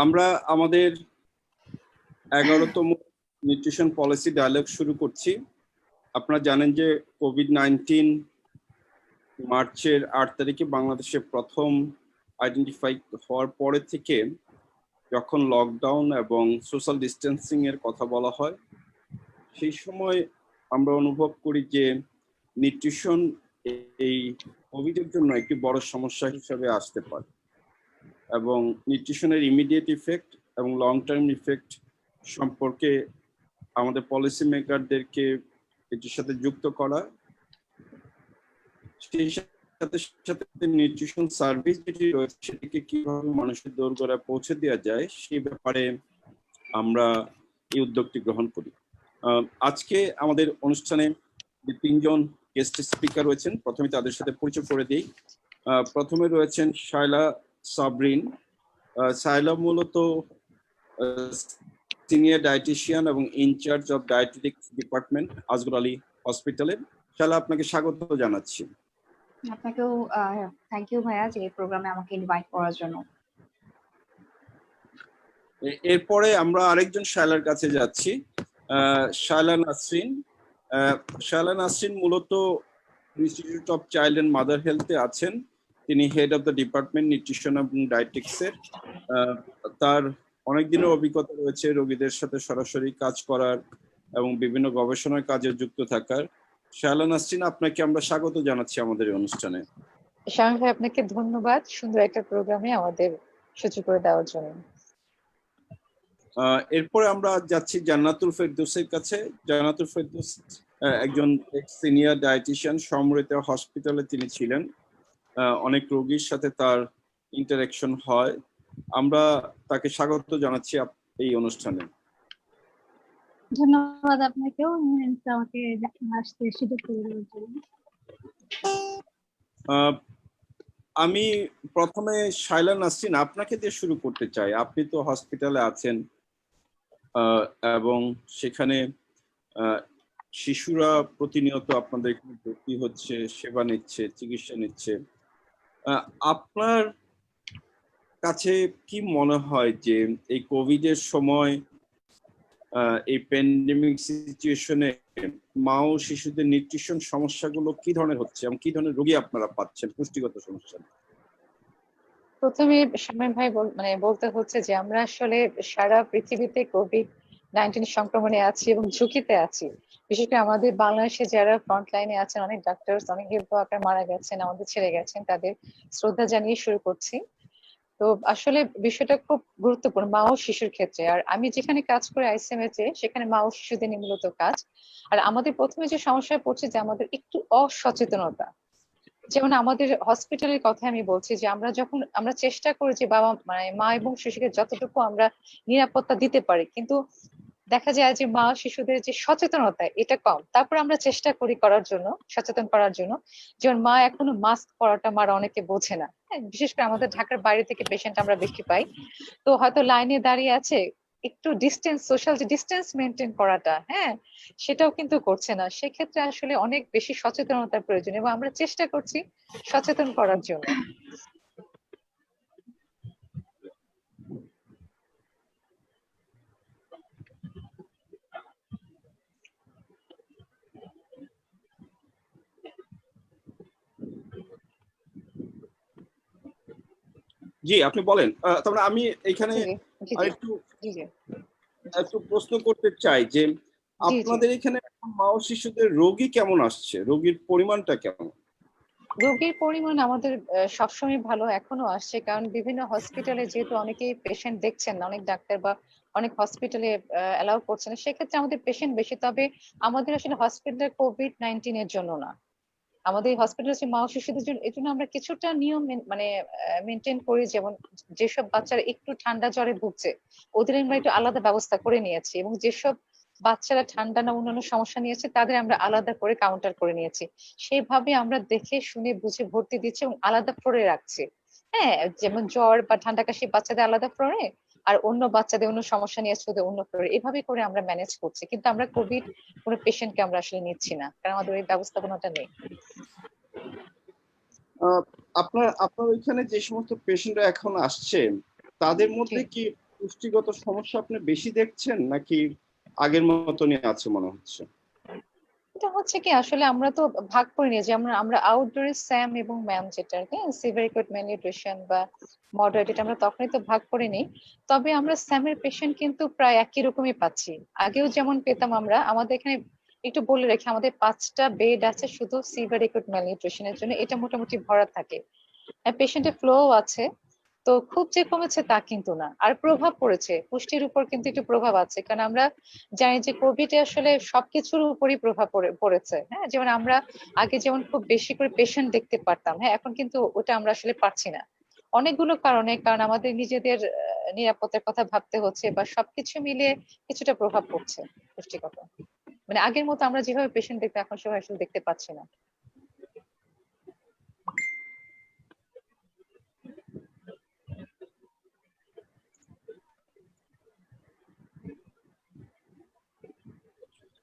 আমরা আমাদের 11তম nutrition policy dialogue শুরু করছি। আপনারা জানেন যে কোভিড-19 মার্চের 8 তারিখে বাংলাদেশে প্রথম আইডেন্টিফাই হওয়ার পরে থেকে যখন লকডাউন এবং সোশ্যাল ডিস্টেন্সিং এর কথা বলা হয়, সেই সময় আমরা অনুভব করি যে নিউট্রিশন এই কোভিডের জন্য একটি বড় সমস্যা হিসেবে আসতে পারে এবং নিউট্রিশনের ইমিডিয়েট ইফেক্ট এবং লং টার্ম ইফেক্ট সম্পর্কে আমাদের পলিসি মেকারদেরকে এটির সাথে যুক্ত করা, সেই সাথে সাথে নিউট্রিশন সার্ভিস যেটি রয়েছে সেটিকে কিভাবে মানুষের দোরগোড়ায় পৌঁছে দেওয়া যায় সেই ব্যাপারে আমরা এই উদ্যোগটি গ্রহণ করি। আজকে আমাদের অনুষ্ঠানে তিনজন গেস্ট স্পিকার রয়েছেন। প্রথমে তাদের সাথে পরিচয় করে দিই। প্রথমে রয়েছেন শায়লা সাবরিন। শায়লা মূলত সিনিয়র ডায়েটিশিয়ান এবং in charge of dietetics department Asgar Ali হসপিটালে। শায়লা, আপনাকে স্বাগত জানাচ্ছি। আপনাকেও থ্যাংক ইউ ভাইয়া যে এই প্রোগ্রামে আমাকে ইনভাইট করার জন্য। এরপরে আমরা আরেকজন শায়লার কাছে যাচ্ছি, শায়লা নাসরিন। শায়লা নাসরিন মূলত institute of child and mother হেলথে আছেন। তিনি head of the department nutrition এবং ডায়েটিক্সের। তার অনেক দিনের অভিজ্ঞতা রয়েছে রোগীদের সাথে সরাসরি কাজ করার এবং বিভিন্ন গবেষণার কাজে যুক্ত থাকার। শায়লা নাসরিন, আপনাকে আমরা স্বাগত জানাচ্ছি আমাদের এই অনুষ্ঠানে। শাওন ভাই, আপনাকে ধন্যবাদ সুন্দর একটা প্রোগ্রামে আমাদের সুযোগ করে দেওয়ার জন্য। এরপরে আমরা যাচ্ছি জান্নাতুল ফেরদৌসের কাছে। জান্নাতুল ফেরদৌস একজন সিনিয়র ডায়েটিশিয়ান, সমৃতা হসপিটালে তিনি ছিলেন। অনেক রোগীর সাথে তার ইন্টারঅ্যাকশন হয়। আমরা তাকে স্বাগত জানাচ্ছি এই অনুষ্ঠানে। ধন্যবাদ আপনাকেও আমাকে আসতে সুযোগ করে দেওয়ার জন্য। আমি প্রথমে শায়লা নাসরিন আপনাকে দিয়ে শুরু করতে চাই। আপনি তো হসপিটালে আছেন এবং সেখানে শিশুরা প্রতিনিয়ত আপনাদের এখানে ভর্তি হচ্ছে, সেবা নিচ্ছে, চিকিৎসা নিচ্ছে। আপনার কাছে কি মনে হয় যে এই কোভিডের সময় এই প্যান্ডেমিক সিচুয়েশনে মা ও শিশুদের নিউট্রিশন সমস্যাগুলো কি ধরনের হচ্ছে এবং কি ধরনের রোগী আপনারা পাচ্ছেন, পুষ্টিগত সমস্যা? প্রথমে শামীম ভাই বলতে হচ্ছে যে আমরা আসলে সারা পৃথিবীতে কোভিড-19 সংক্রমণে আছি এবং ঝুঁকিতে আছি। বিশেষ করে আমাদের বাংলাদেশে যারা ফ্রন্ট লাইনে আছেন, অনেক ডাক্তার, অনেক হেলথ ওয়ার্কার মারা গেছেন, আমাদের ছেড়ে গেছেন, তাদের শ্রদ্ধা জানিয়ে শুরু করছি। তো আসলে বিষয়টা খুব গুরুত্বপূর্ণ মা ও শিশুর ক্ষেত্রে। আর আমি যেখানে কাজ করি আইসিএমএচ এ, সেখানে মা ও শিশুদের নিয়ে মূলত কাজ। আর আমাদের প্রথমে যে সমস্যায় পড়ছে যে আমাদের একটু অসচেতনতা। যেমন আমাদের হসপিটালের কথা আমি বলছি যে আমরা চেষ্টা করি যে মা এবং শিশুকে যতটুকু আমরা নিরাপত্তা দিতে পারি, কিন্তু দেখা যায় যে মা শিশুদের যে সচেতনতা এটা কম। তারপর আমরা চেষ্টা করি সচেতন করার জন্য। যেমন মা এখনো মাস্ক পরাটা মারা অনেকে বোঝে না। হ্যাঁ, বিশেষ করে আমাদের ঢাকার বাইরে থেকে পেশেন্ট আমরা বেশি পাই। তো হয়তো লাইনে দাঁড়িয়ে আছে, একটু সোশ্যাল যে ডিস্টেন্স মেনটেন করাটা, হ্যাঁ, সেটাও কিন্তু করছে না। সেক্ষেত্রে আসলে অনেক বেশি সচেতনতার প্রয়োজন এবং আমরা চেষ্টা করছি সচেতন করার জন্য। জি, আপনি বলেন। তারপরে আমি এখানে একটু প্রশ্ন করতে চাই যে আপনাদের এখানে মা ও শিশুদের রোগী কেমন আসছে, রোগীর পরিমাণটা কেমন? রোগীর পরিমাণ আমাদের সবসময় ভালো, এখনো আসছে। কারণ বিভিন্ন হসপিটালে যেহেতু অনেকেই পেশেন্ট দেখছেন, অনেক ডাক্তার বা অনেক হসপিটালে অ্যালাউ করছেন, সেক্ষেত্রে আমাদের পেশেন্ট বেশি। তবে আমাদের আসলে হসপিটাল কোভিড-19 এর জন্য না, আমাদের হসপিটাল হচ্ছে মা ও শিশুদের জন্য। এই জন্য আমরা কিছুটা নিয়ম মেনটেন করি। যেমন যেসব বাচ্চারা একটু ঠান্ডা জ্বরে ভুগছে, ওদের আমরা একটু আলাদা ব্যবস্থা করে নিয়েছি, এবং যেসব বাচ্চারা ঠান্ডা না অন্যান্য সমস্যা নিয়েছে তাদের আমরা আলাদা করে কাউন্টার করে নিয়েছি। সেইভাবে আমরা দেখে শুনে বুঝে ভর্তি দিচ্ছি এবং আলাদা ফ্লোরে রাখছি। হ্যাঁ, যেমন জ্বর বা ঠান্ডা কাশি বাচ্চাদের আলাদা ফ্লোরে, আর অন্য বাচ্চাদের অন্য সমস্যা নিয়ে আসছে অন্য ফ্লোরে। এভাবে করে আমরা ম্যানেজ করছি, কিন্তু আমরা কোভিড কোনো পেশেন্টকে আমরা আসলে নিচ্ছি না, কারণ আমাদের ওই ব্যবস্থাপনাটা নেই। আপনার ওইখানে যে সমস্ত পেশেন্টরা এখন আসছে তাদের মধ্যে কি পুষ্টিগত সমস্যা আপনি বেশি দেখছেন নাকি আগের মতনই আছে মনে হচ্ছে? এটা হচ্ছে কি আসলে আমরা তো ভাগ করে নিই যে আমরা আমরা আউটডোরে স্যাম এবং ম্যাম যেটা সিভিয়ার অ্যাকুট ম্যালনিউট্রিশন বা মডারেট, এটা আমরা তখনই তো ভাগ করে নিই। তবে আমরা স্যামের পেশেন্ট কিন্তু প্রায় একই রকমই পাচ্ছি, আগেও যেমন পেতাম আমরা। আমাদের এখানে একটু বলে রাখি, আমাদের 5টা বেড আছে শুধু সিভিয়ার অ্যাকুট ম্যালনিউট্রিশনের জন্য, এটা মোটামুটি ভরা থাকে। পেশেন্টের ফ্লো আছে, তো খুব যে কমেছে তা কিন্তু না। আর প্রভাব পড়েছে পুষ্টির উপর, কিন্তু একটু প্রভাব আছে, কারণ আমরা জানি যে কোভিড আসলে সবকিছুর উপরই প্রভাব পড়েছে। হ্যাঁ, যেমন আমরা আগে যেমন খুব বেশি করে পেশেন্ট দেখতে পারতাম, হ্যাঁ এখন কিন্তু ওটা আমরা আসলে পারছি না অনেকগুলো কারণে। কারণ আমাদের নিজেদের নিরাপত্তার কথা ভাবতে হচ্ছে, বা সবকিছু মিলিয়ে কিছুটা প্রভাব পড়ছে পুষ্টিগত। মানে আগের মতো আমরা যেভাবে পেশেন্ট দেখতে এখন সেভাবে আসলে দেখতে পাচ্ছি না।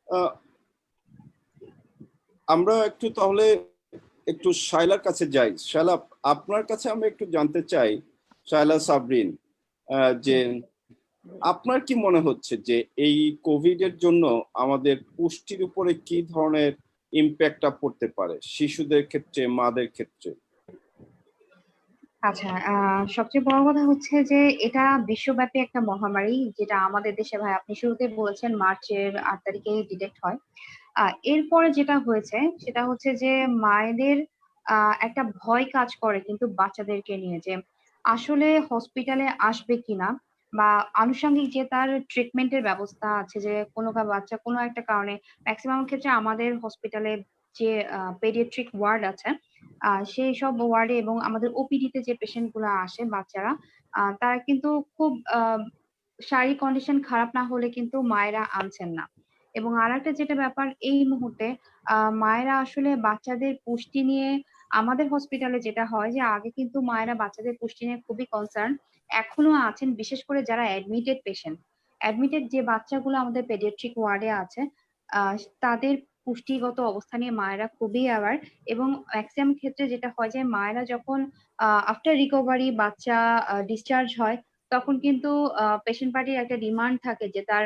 আহ, আমরা একটু তাহলে একটু শায়লার কাছে যাই। শায়লা, আপনার কাছে আমরা একটু জানতে চাই, শায়লা সাবরিন, যে আপনার কি মনে হচ্ছে যে এই কোভিড এর জন্য আমাদের পুষ্টির উপরে কি ধরনের ইম্প্যাক্টটা পড়তে পারে শিশুদের ক্ষেত্রে, মাদের ক্ষেত্রে? আচ্ছা, সবচেয়ে বড় কথা হচ্ছে যে এটা বিশ্বব্যাপী একটা মহামারী, যেটা আমাদের দেশে ভাই আপনি শুরুতে বলেছেন মার্চের 8 তারিখে ডিটেক্ট হয়। এরপরে যেটা হয়েছে সেটা হচ্ছে যে মায়েদের একটা ভয় কাজ করে কিন্তু বাচ্চাদেরকে নিয়ে, যে আসলে হসপিটালে আসবে কিনা, বা আনুষঙ্গিক যে তার ট্রিটমেন্টের ব্যবস্থা আছে, যে কোনো বাচ্চা কোনো একটা কারণে, ম্যাক্সিমাম ক্ষেত্রে আমাদের হসপিটালে যে পেডিয়াট্রিক ওয়ার্ড আছে, সেই সব ওয়ার্ডে এবং আমাদের ওপিডি তে যে পেশেন্ট গুলো আসে বাচ্চারা, তারা কিন্তু খুব শারীরিক কন্ডিশন খারাপ না হলে কিন্তু মায়েরা আনছেন না। এবং আরেকটা যেটা ব্যাপার এই মুহূর্তে, মায়েরা আসলে বাচ্চাদের পুষ্টি নিয়ে, আমাদের হসপিটালে যেটা হয় যে আগে কিন্তু মায়েরা বাচ্চাদের পুষ্টি নিয়ে খুবই কনসার্ন, এখনো আছেন, বিশেষ করে যারা অ্যাডমিটেড পেশেন্ট। অ্যাডমিটেড যে বাচ্চাগুলো আমাদের পেডিয়াট্রিক ওয়ার্ডে আছে, আহ তাদের পুষ্টিগত অবস্থা নিয়ে মায়েরা খুবই অ্যাওয়ার। এবং ম্যাক্সিমাম ক্ষেত্রে যেটা হয় যে মায়েরা যখন আফটার রিকভারি বাচ্চা ডিসচার্জ হয়, তখন কিন্তু পেশেন্ট পার্টির একটা ডিমান্ড থাকে যে তার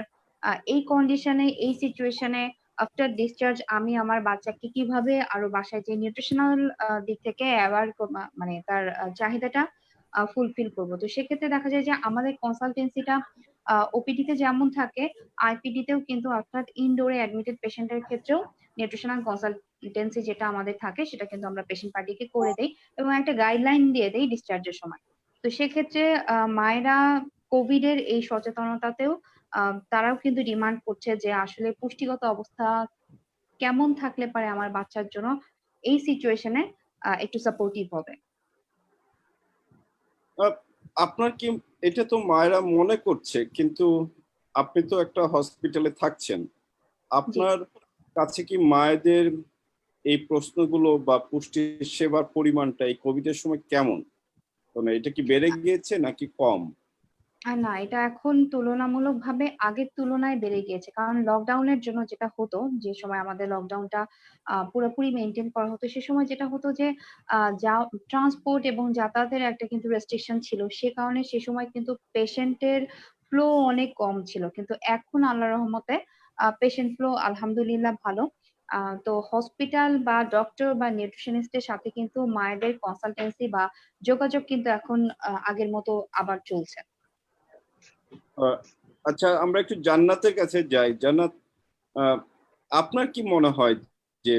এই কন্ডিশনে, এই সিচুয়েশনে আফটার ডিসচার্জ আমি আমার বাচ্চাকে কিভাবে আরো বাসায় যে নিউট্রিশনাল দিক থেকে অ্যাওয়ার, মানে তার চাহিদাটা ফুলফিল করবো। তো সেক্ষেত্রে দেখা যায় যে আমাদের কনসালটেন্সিটা ওপিডি তে যেমন থাকে, আইপিডি তেও কিন্তু, অর্থাৎ ইনডোরে অ্যাডমিটেড পেশেন্টের ক্ষেত্রেও নিউট্রিশনাল কনসালটেন্সি যেটা আমাদের থাকে সেটা কিন্তু আমরা পেশেন্ট পার্টিকে করে দেই এবং একটা গাইডলাইন দিয়ে দেই ডিসচার্জের সময়। তো সেক্ষেত্রে মায়েরা কোভিড এর এই সচেতনতাতেও তারাও কিন্তু ডিমান্ড করছে যে আসলে পুষ্টিগত অবস্থা কেমন থাকলে পারে আমার বাচ্চার জন্য এই সিচুয়েশনে একটু সাপোর্টিভ হবে। আহ, আপনার কি, এটা তো মায়েরা মনে করছে, কিন্তু আপনি তো একটা হসপিটালে থাকছেন, জি, আপনার কাছে কি মায়েদের এই প্রশ্নগুলো বা পুষ্টি সেবার পরিমাণটা এই কোভিড এর সময় কেমন? মানে এটা কি বেড়ে গিয়েছে নাকি কম? না, এটা এখন তুলনামূলকভাবে আগের তুলনায় বেড়ে গিয়েছে, কারণ লকডাউনের জন্য যেটা হতো, যে সময় আমাদের লকডাউনটা পুরোপুরি মেনটেন করা হতো, সে সময় যেটা হতো যে যা ট্রান্সপোর্ট এবং যাতায়াতের একটা কিন্তু রেস্ট্রিকশন ছিল, সে কারণে সে সময় কিন্তু পেশেন্টের ফ্লো অনেক কম ছিল। কিন্তু এখন আল্লাহ রহমতে পেশেন্ট ফ্লো আলহামদুলিল্লাহ ভালো। তো হসপিটাল বা ডক্টর বা নিউট্রিশনিস্টের সাথে কিন্তু মায়েদের কনসালটেন্সি বা যোগাযোগ কিন্তু এখন আগের মতো আবার চলছে। আহ, আচ্ছা, আমরা একটু জান্নাতের কাছে যাই। জান্নাত, আহ, আপনার কি মনে হয় যে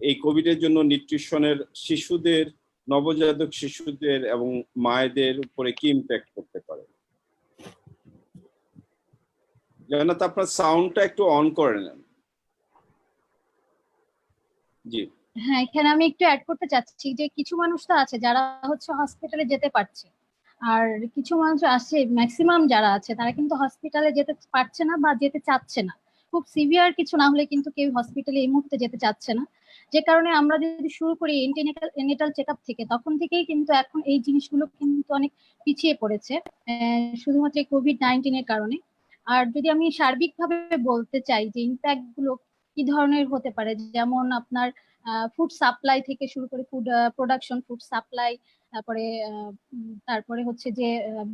এই কোভিড এর জন্য নিউট্রিশনের শিশুদের, নবজাতক শিশুদের এবং মায়েদের উপরে কি ইম্প্যাক্ট করতে পারে? জান্নাত, আপনার সাউন্ডটা একটু অন করে নেন। জি। হ্যাঁ, এখানে আমি একটু অ্যাড করতে চাচ্ছি যে কিছু মানুষ তো আছে যারা হচ্ছে হসপিটালে যেতে পারছে, আর কিছু মানুষ আছে, ম্যাক্সিমাম যারা আছে তারা কিন্তু হসপিটালে যেতে পারছে না বা যেতে চাচ্ছে না। খুব সিভিয়ার কিছু না হলে কিন্তু কেউ হসপিটালে এই মুহূর্তে যেতে চাচ্ছে না। যে কারণে আমরা যদি শুরু করি এন্টিনেটাল চেক আপ থেকে, তখন থেকেই কিন্তু এখন এই জিনিসগুলো কিন্তু অনেক পিছিয়ে পড়েছে, শুধুমাত্র কোভিড-19 এর কারণে। আর যদি আমি সার্বিকভাবে বলতে চাই যে ইম্প্যাক্ট গুলো কি ধরনের হতে পারে, যেমন আপনার ফুড সাপ্লাই থেকে শুরু করে ফুড প্রোডাকশন, ফুড সাপ্লাই, তারপরে তারপরে হচ্ছে যে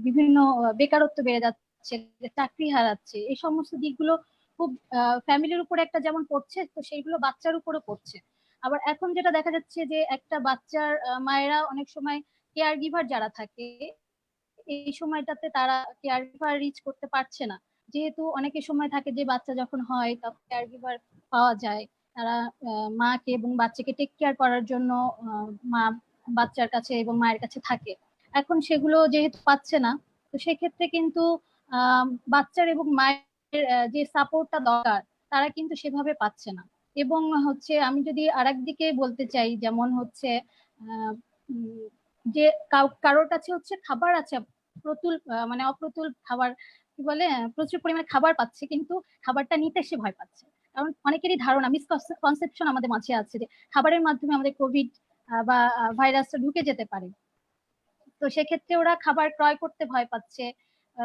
বিভিন্ন বেকারত্ব বেড়ে যাচ্ছে, হারাচ্ছে, চাকরি হারাচ্ছে, এই সমস্ত দিকগুলো খুব ফ্যামিলির উপরে একটা যেমন পড়ছে, তো সেইগুলো বাচ্চার উপরে পড়ছে। আবার এখন যেটা দেখা যাচ্ছে যে একটা বাচ্চার মায়েরা অনেক সময় কেয়ার গিভার যারা থাকে এই সময়টাতে তারা কেয়ার গিভার রিচ করতে পারছে না, যেহেতু অনেকের সময় থাকে যে বাচ্চা যখন হয় তখন কেয়ার গিভার পাওয়া যায়, তারা মাকে এবং বাচ্চাকে টেক কেয়ার করার জন্য মা বাচ্চার কাছে এবং মায়ের কাছে থাকে। এখন সেগুলো যেহেতু পাচ্ছে না, তো সেক্ষেত্রে কিন্তু আহ বাচ্চার এবং মায়ের যে সাপোর্টটা দরকার তারা কিন্তু সেভাবে পাচ্ছে না। এবং হচ্ছে আমি যদি আরেক দিকে বলতে চাই, যেমন হচ্ছে আহ উম, যে কারোর কাছে হচ্ছে খাবার আছে প্রতুল, মানে অপ্রতুল খাবার, কি বলে, প্রচুর পরিমাণে খাবার পাচ্ছে, কিন্তু খাবারটা নিতে সে ভয় পাচ্ছে। কারণ অনেকেরই ধারণা, মিসকনসেপশন আমাদের মাঝে আছে যে খাবারের মাধ্যমে আমাদের কোভিড বা ভাইরাসটা ঢুকে যেতে পারে। তো সেক্ষেত্রে ওরা খাবার ক্রয় করতে ভয় পাচ্ছে,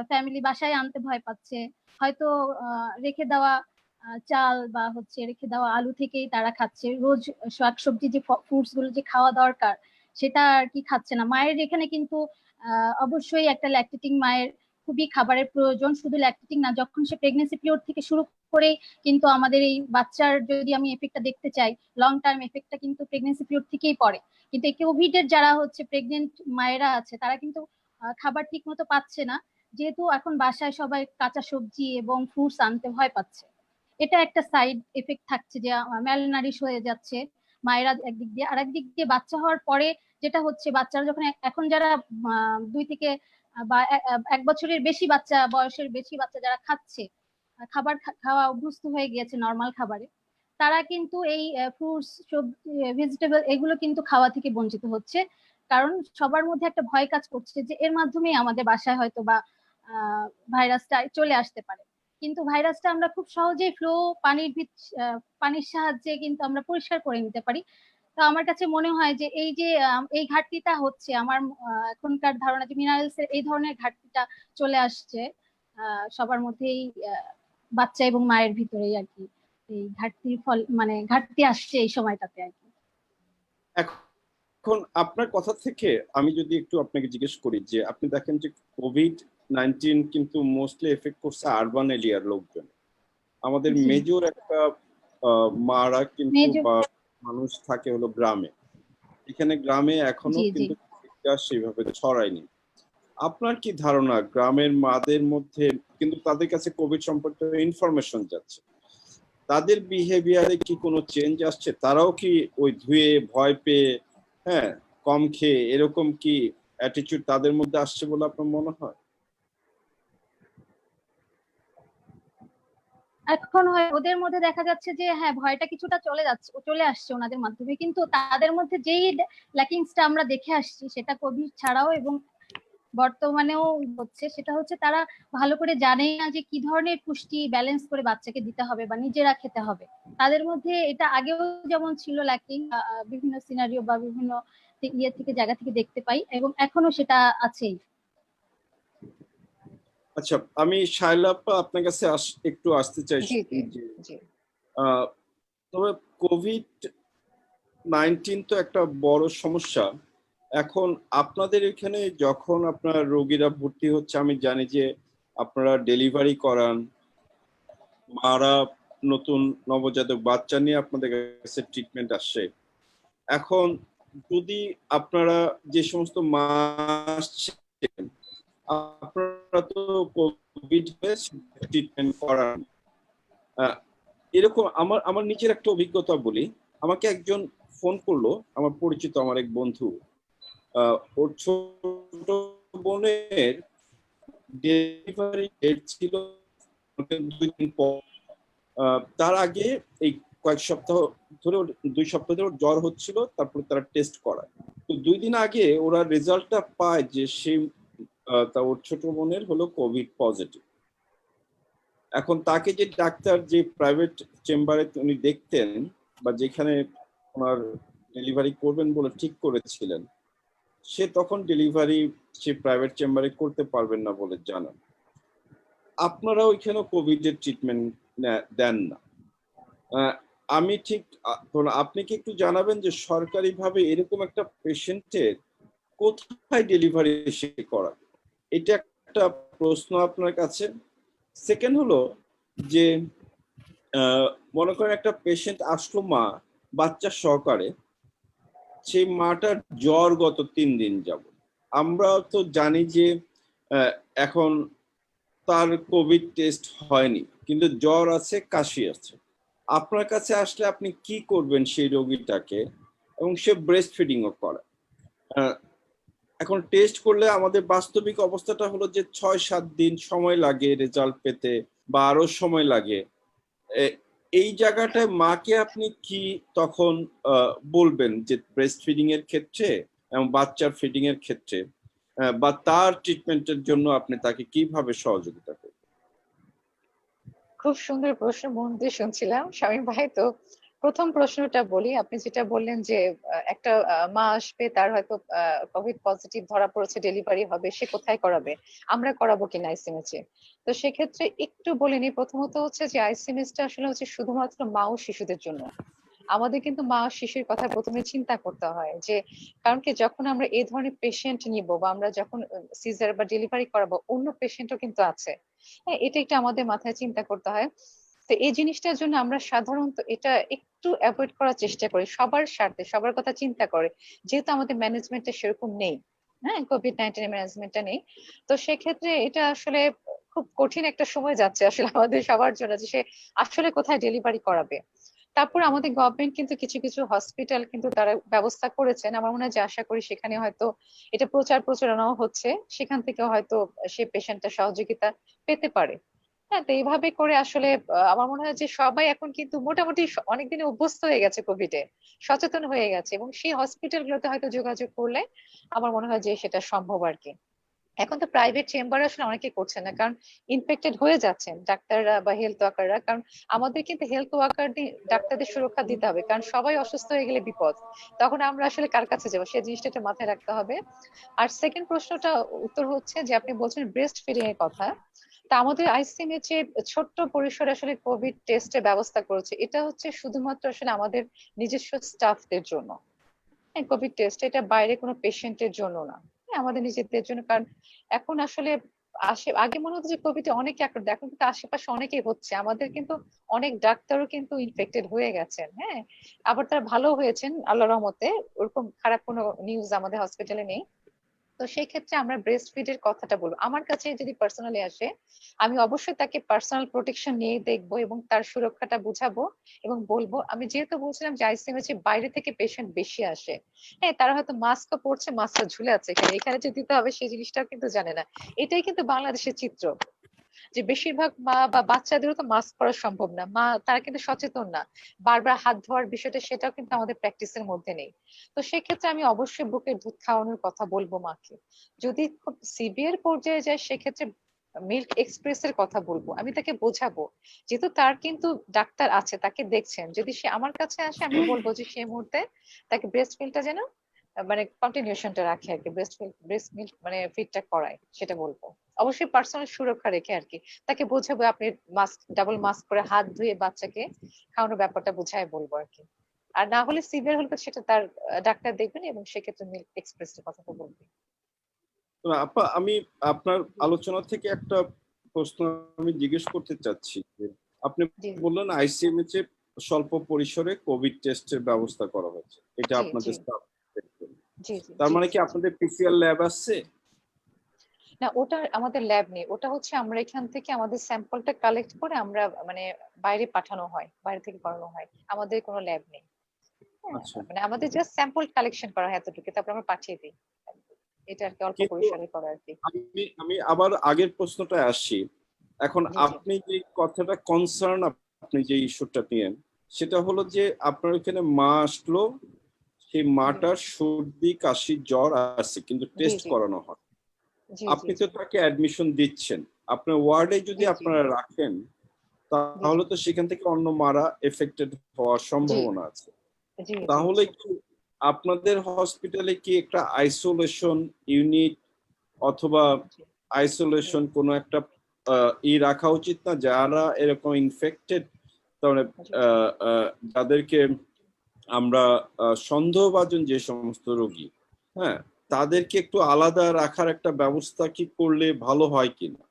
ফ্যামিলি বাসায় আনতে ভয় পাচ্ছে। হয়তো রেখে দেওয়া চাল বা হচ্ছে রেখে দেওয়া আলু থেকেই তারা খাচ্ছে, রোজ শাকসবজি যে ফ্রুটস গুলো যে খাওয়া দরকার সেটা আর কি খাচ্ছে না। মায়ের এখানে কিন্তু অবশ্যই একটা ল্যাকটেটিং মায়ের খুবই খাবারের প্রয়োজন, শুধু ল্যাকটেটিং না, যখন সে প্রেগনেন্সি পিরিয়ড থেকে শুরু করেই কিন্তু আমাদের এই বাচ্চার যদি আমি এফেক্টটা দেখতে চাই, লং টার্ম এফেক্টটা কিন্তু প্রেগনেন্সি পিরিয়ড থেকেই পড়ে। কিন্তু এই কোভিড এর যারা হচ্ছে প্রেগনেন্ট মায়েরা আছে তারা কিন্তু খাবার ঠিক মতো পাচ্ছে না, যেহেতু এখন বাসায় সবাই কাঁচা সবজি এবং ফ্রুটস আনতে ভয় পাচ্ছে। এটা একটা সাইড এফেক্ট থাকছে যে ম্যালনারিশ হয়ে যাচ্ছে মায়েরা একদিক দিয়ে, আর একদিক দিয়ে বাচ্চা হওয়ার পরে যেটা হচ্ছে বাচ্চারা যখন এখন যারা 2 থেকে বা 1 বছরের বেশি বাচ্চা, বয়সের বেশি বাচ্চা যারা খাচ্ছে, খাবার খাওয়া অভ্যস্ত হয়ে গিয়েছে নর্মাল খাবারে, তারা কিন্তু এই ফ্রুটস, সবজি, ভেজিটেবল এগুলো কিন্তু খাওয়া থেকে বঞ্চিত হচ্ছে। কারণ সবার মধ্যে একটা ভয় কাজ করছে যে এর মাধ্যমেই আমাদের বাসায় হয়তো বা ভাইরাসটা চলে আসতে পারে। কিন্তু ভাইরাসটা আমরা খুব সহজেই ফ্লো পানির সাহায্যে কিন্তু আমরা পরিষ্কার করে নিতে পারি। তো আমার কাছে মনে হয় যে এই যে এই ঘাটতিটা হচ্ছে আমার, এখনকার ধারণা যে মিনারেলস এর এই ধরনের ঘাটতিটা চলে আসছে সবার মধ্যেই, বাচ্চা এবং মায়ের ভিতরেই আর কি এই ঘাটতির ফল, মানে ঘাটতি আসছে এই সময়টাতে আর কি। এখন আপনার কথা থেকে আমি যদি একটু আপনাকে জিজ্ঞেস করি যে আপনি দেখেন যে কোভিড-19 কিন্তু মোস্টলি এফেক্ট করছে আরবান এরিয়ার লোকজন, আমাদের জি, মেজর একটা মারা কিন্তু মেজর, বা মানুষ থাকে হলো গ্রামে, এখানে গ্রামে এখনো জি জি। কিন্তু সেইভাবে ছড়ায়নি। আপনার কি ধারণা গ্রামের মাদের মধ্যে কিন্তু তাদের কাছে কোভিড সম্পর্কে ইনফরমেশন যাচ্ছে, তাদের বিহেভিয়ারে কি কোনো চেঞ্জ আসছে? তারাও কি ওই ধুয়ে ভয় পেয়ে, হ্যাঁ, কম খেয়ে এরকম কি অ্যাটিটিউড তাদের মধ্যে আসছে বলে আপনার মনে হয়? এখন হয় ওদের মধ্যে দেখা যাচ্ছে যে হ্যাঁ ভয়টা কিছুটা চলে আসছে ওনাদের মাধ্যমে, কিন্তু তাদের মধ্যে যেই ল্যাকিংসটা আমরা দেখে আসছি সেটা কোভিড ছাড়াও এবং বর্তমানেও হচ্ছে, সেটা হচ্ছে তারা ভালো করে জানে না যে কি ধরনের পুষ্টি ব্যালেন্স করে বাচ্চাকে দিতে হবে বা নিজেরা খেতে হবে। তাদের মধ্যে এটা আগেও যেমন ছিল ল্যাকিং, বিভিন্ন সিনারিও বা বিভিন্ন ইয়ে থেকে জায়গা থেকে দেখতে পাই এবং এখনো সেটা আছেই। আচ্ছা, আমি শায়লা আপা আপনার কাছে একটু আসতে চাই জি জি যে জি। আহ, তবে কোভিড-19 তো একটা বড় সমস্যা। এখন আপনাদের এখানে যখন আপনার রোগীরা ভর্তি হচ্ছে, আমি জানি যে আপনারা ডেলিভারি করান, মারা নতুন নবজাতক বাচ্চা নিয়ে আপনাদের কাছে ট্রিটমেন্ট আসছে। এখন যদি আপনারা যে সমস্ত মা আসছেন, আপনারা তো কোভিড ট্রিটমেন্ট করান, এরকম আমার আমার নিজের একটা অভিজ্ঞতা বলি। আমাকে একজন ফোন করলো, আমার পরিচিত আমার এক বন্ধু, ওর ছোট বোনের ডেলিভারি ডেট ছিল 2 দিন পর। তার আগে এই কয়েক সপ্তাহ ধরে 2 সপ্তাহ ধরে জ্বর হচ্ছিল, তারপর তারা টেস্ট করায়। তো 2 দিন আগে ওরা রেজাল্টটা পায় যে সে তা ওর ছোট বোনের হলো কোভিড পজিটিভ। এখন তাকে যে ডাক্তার যে প্রাইভেট চেম্বারে উনি দেখতেন বা যেখানে ওনার ডেলিভারি করবেন বলে ঠিক করেছিলেন, সে তখন ডেলিভারি সে প্রাইভেট চেম্বারে করতে পারবেন না বলে জানান। আপনারা ওইখানে কোভিড এর ট্রিটমেন্ট দেন না। আমি ঠিক আপনি কি একটু জানাবেন যে সরকারিভাবে এরকম একটা পেশেন্টের কোথায় ডেলিভারি সে করাবে? এটা একটা প্রশ্ন আপনার কাছে। সেকেন্ড হলো যে মনে করেন একটা পেশেন্ট আসলো, মা বাচ্চা সহকারে, সেই মাটার জ্বর গত 3 দিন যাব। আমরা তো জানি যে এখন তার কোভিড টেস্ট হয়নি, কিন্তু জ্বর আছে, কাশি আছে। আপনার কাছে আসলে আপনি কি করবেন সেই রোগীটাকে, এবং সে ব্রেস্ট ফিডিংও করে। এখন টেস্ট করলে আমাদের বাস্তবিক অবস্থাটা হলো যে 6-7 দিন সময় লাগে রেজাল্ট পেতে, বা আরো সময় লাগে। এই জায়গাটায় মাকে আপনি কি তখন বলবেন যে ব্রেস্ট ফিডিং এর ক্ষেত্রে এবং বাচ্চার ফিডিং এর ক্ষেত্রে, বা তার ট্রিটমেন্টের জন্য আপনি তাকে কিভাবে সহযোগিতা করবেন? খুব সুন্দর প্রশ্ন, মন দিয়ে শুনছিলাম শামীম ভাই। তো প্রথম প্রশ্নটা বলি, আপনি যেটা বললেন যে একটা মা আসবে, তার হয়তো কোভিড পজিটিভ ধরা পড়েছে, ডেলিভারি হবে, সে কোথায় করাবে, আমরা করাবো কিনা আইসিএমএইচে। তো সেক্ষেত্রে একটু বলে নিই, প্রথমত হচ্ছে যে আইসিএমএইচটা আসলে হচ্ছে শুধুমাত্র মা ও শিশুদের জন্য। আমাদের কিন্তু মা ও শিশুর কথা প্রথমে চিন্তা করতে হয়, যে কারণ কি যখন আমরা এই ধরনের পেশেন্ট নিব, বা আমরা যখন সিজার বা ডেলিভারি করাবো, অন্য পেশেন্টও কিন্তু আছে। হ্যাঁ, এটা একটু আমাদের মাথায় চিন্তা করতে হয়। তো এই জিনিসটার জন্য আমরা সাধারণত এটা একটু অ্যাভয়েড করার চেষ্টা করি, সবার স্বার্থে, সবার কথা চিন্তা করে, যেহেতু আমাদের ম্যানেজমেন্টে সেরকম নেই। হ্যাঁ, কোভিড-19 ম্যানেজমেন্টটা নেই। তো সেক্ষেত্রে এটা আসলে খুব কঠিন একটা সময় যাচ্ছে আসলে আমাদের সবার জন্য, যে সে আসলে কোথায় ডেলিভারি করাবে। তারপর আমাদের গভর্নমেন্ট কিন্তু কিছু কিছু হসপিটাল কিন্তু তারা ব্যবস্থা করেছেন, আমার মনে হয় যে আশা করি সেখানে হয়তো এটা প্রচারণাও হচ্ছে, সেখান থেকে হয়তো সে পেশেন্টটা সহযোগিতা পেতে পারে। হ্যাঁ, তো এইভাবে করে আসলে আমার মনে হয় যে সবাই এখন কিন্তু মোটামুটি অনেকদিনে অভ্যস্ত হয়ে গেছে কোভিডে, সচেতন হয়ে গেছে, এবং সেই হসপিটাল গুলোতে হয়তো যোগাযোগ করলে আমার মনে হয় যে সেটা সম্ভব আর কি। এখন তো প্রাইভেট চেম্বার আসলে অনেকে করছে না, কারণ ইনফেক্টেড হয়ে যাচ্ছেন ডাক্তাররা বা হেলথ ওয়ার্কাররা। কারণ আমাদের কিন্তু হেলথ ওয়ার্কার ডাক্তারদের সুরক্ষা দিতে হবে, কারণ সবাই অসুস্থ হয়ে গেলে বিপদ, তখন আমরা আসলে কার কাছে যাবো, সেই জিনিসটা একটু মাথায় রাখতে হবে। আর সেকেন্ড প্রশ্নটা উত্তর হচ্ছে যে আপনি বলছেন ব্রেস্ট ফিডিং এর কথা। তা আমাদের আইসিএমএইচ এ ছোট্ট পরিসরে আসলে কোভিড টেস্টের ব্যবস্থা করেছে, এটা হচ্ছে শুধুমাত্র আসলে আমাদের নিজস্ব স্টাফদের জন্য। হ্যাঁ, কোভিড টেস্ট এটা বাইরে কোনো পেশেন্টের জন্য না, হ্যাঁ, আমাদের নিজেদের জন্য। কারণ এখন আসলে আগে মনে হতো যে কোভিডে অনেকে আক্রান্ত, এখন কিন্তু আশেপাশে অনেকেই হচ্ছে, আমাদের কিন্তু অনেক ডাক্তারও কিন্তু ইনফেক্টেড হয়ে গেছেন। হ্যাঁ, আবার তারা ভালো হয়েছেন আল্লাহর রহমতে, ওরকম খারাপ কোনো নিউজ আমাদের হসপিটালে নেই। তো সেই ক্ষেত্রে আমরা ব্রেস্ট ফিডের কথাটা বলবো, আমার কাছে যদি পার্সোনালি আসে, আমি অবশ্যই তাকে পার্সোনাল প্রোটেকশন নিয়ে দেখবো এবং তার সুরক্ষাটা বুঝাবো, এবং বলবো, আমি যেহেতু বলছিলাম যে আইসিএমএইচ বাইরে থেকে পেশেন্ট বেশি আসে, হ্যাঁ, তারা হয়তো মাস্কও পরছে, মাস্কটা ঝুলে আছে এখানে, এখানে যে দিতে হবে সেই জিনিসটাও কিন্তু জানে না। এটাই কিন্তু বাংলাদেশের চিত্র, যে বেশিরভাগ মা বা বাচ্চাদেরও তো মাস্ক পরা সম্ভব না, মা তারা কিন্তু সচেতন না, বারবার হাত ধোয়ার বিষয়টা সেটাও কিন্তু আমাদের প্র্যাকটিসের মধ্যে নেই। তো সেক্ষেত্রে আমি অবশ্যই বুকের দুধ খাওয়ানোর কথা বলবো মাকে। যদি খুব সিভিয়ার পর্যায়ে যায় সেক্ষেত্রে মিল্ক এক্সপ্রেস এর কথা বলবো, আমি তাকে বোঝাবো, যেহেতু তার কিন্তু ডাক্তার আছে, তাকে দেখছেন, যদি সে আমার কাছে আসে আমি বলবো যে সেই মুহূর্তে তাকে ব্রেস্ট মিল্কটা যেন মানে কন্টিনিউশনটা রাখে আর কি, ব্রেস্ট মিল্ক মানে ফিডটা করায়, সেটা বলবো। অবশ্যই পার্সোনাল সুরক্ষা রেখে আর কি, তাকে বোঝাবো, আপনি মাস্ক, ডাবল মাস্ক করে হাত ধুয়ে বাচ্চাকে খাওয়ানোর ব্যাপারটা বুঝায় বলবো আর কি। আর না হলে সিভিয়ার হলে তো সেটা তার ডাক্তার দেখবেন, এবং সেক্ষেত্রে মিল্ক এক্সপ্রেস এর কথা তো বলবেন। তো আপা, আমি আপনার আলোচনা থেকে একটা প্রশ্ন আমি জিজ্ঞেস করতে চাচ্ছি যে আপনি জি বললেন আইসিএমএইচ এ স্বল্প পরিসরে কোভিড টেস্টের ব্যবস্থা করা হয়েছে, এটা জি জি আপনাদের staff দেখবে। জি জি তার জি মানে জি কি জি। আপনাদের পিসিআর ল্যাব আছে? না, ওটা আমাদের ল্যাব নেই, ওটা হচ্ছে আমরা এখান থেকে আমাদের স্যাম্পলটা কালেক্ট করে আমরা মানে বাইরে পাঠানো হয়, বাইরে থেকে করানো হয়, আমাদের কোনো ল্যাব নেই। হ্যাঁ, আচ্ছা, মানে আমাদের জাস্ট স্যাম্পল কালেকশন করা হয় এতটুকু, তারপর আমরা পাঠিয়ে দিই। এটা আর কি, অল্প কিন্তু পরিসরে করা আর কি। আমি আমি আবার আগের প্রশ্নটা আসি। এখন জি জি আপনি যে কথাটা কনসার্ন, আপনি যে ইস্যুটা নিয়েন, সেটা হলো যে আপনার ওখানে মা আসলো, সেই জি মাটার সর্দি কাশি জ্বর আছে, কিন্তু জি টেস্ট জি করানো হয়। জি জি আপনি তো জি তাকে অ্যাডমিশন দিচ্ছেন, আপনার ওয়ার্ডে যদি জি জি আপনারা রাখেন, জি জি তাহলে তো সেখান থেকে অন্য মারা এফেক্টেড হওয়ার জি সম্ভাবনা আছে। জি জি তাহলে কি আপনাদের হসপিটালে কি একটা আইসোলেশন ইউনিট অথবা জি জি আইসোলেশন কোনো একটা রাখা উচিত না, যারা এরকম ইনফেক্টেড, তাহলে জি যাদেরকে আমরা সন্দেহভাজন যে সমস্ত রোগী, হ্যাঁ, তাদেরকে একটু আলাদা রাখার একটা ব্যবস্থা কি করলে ভালো হয় কিনা?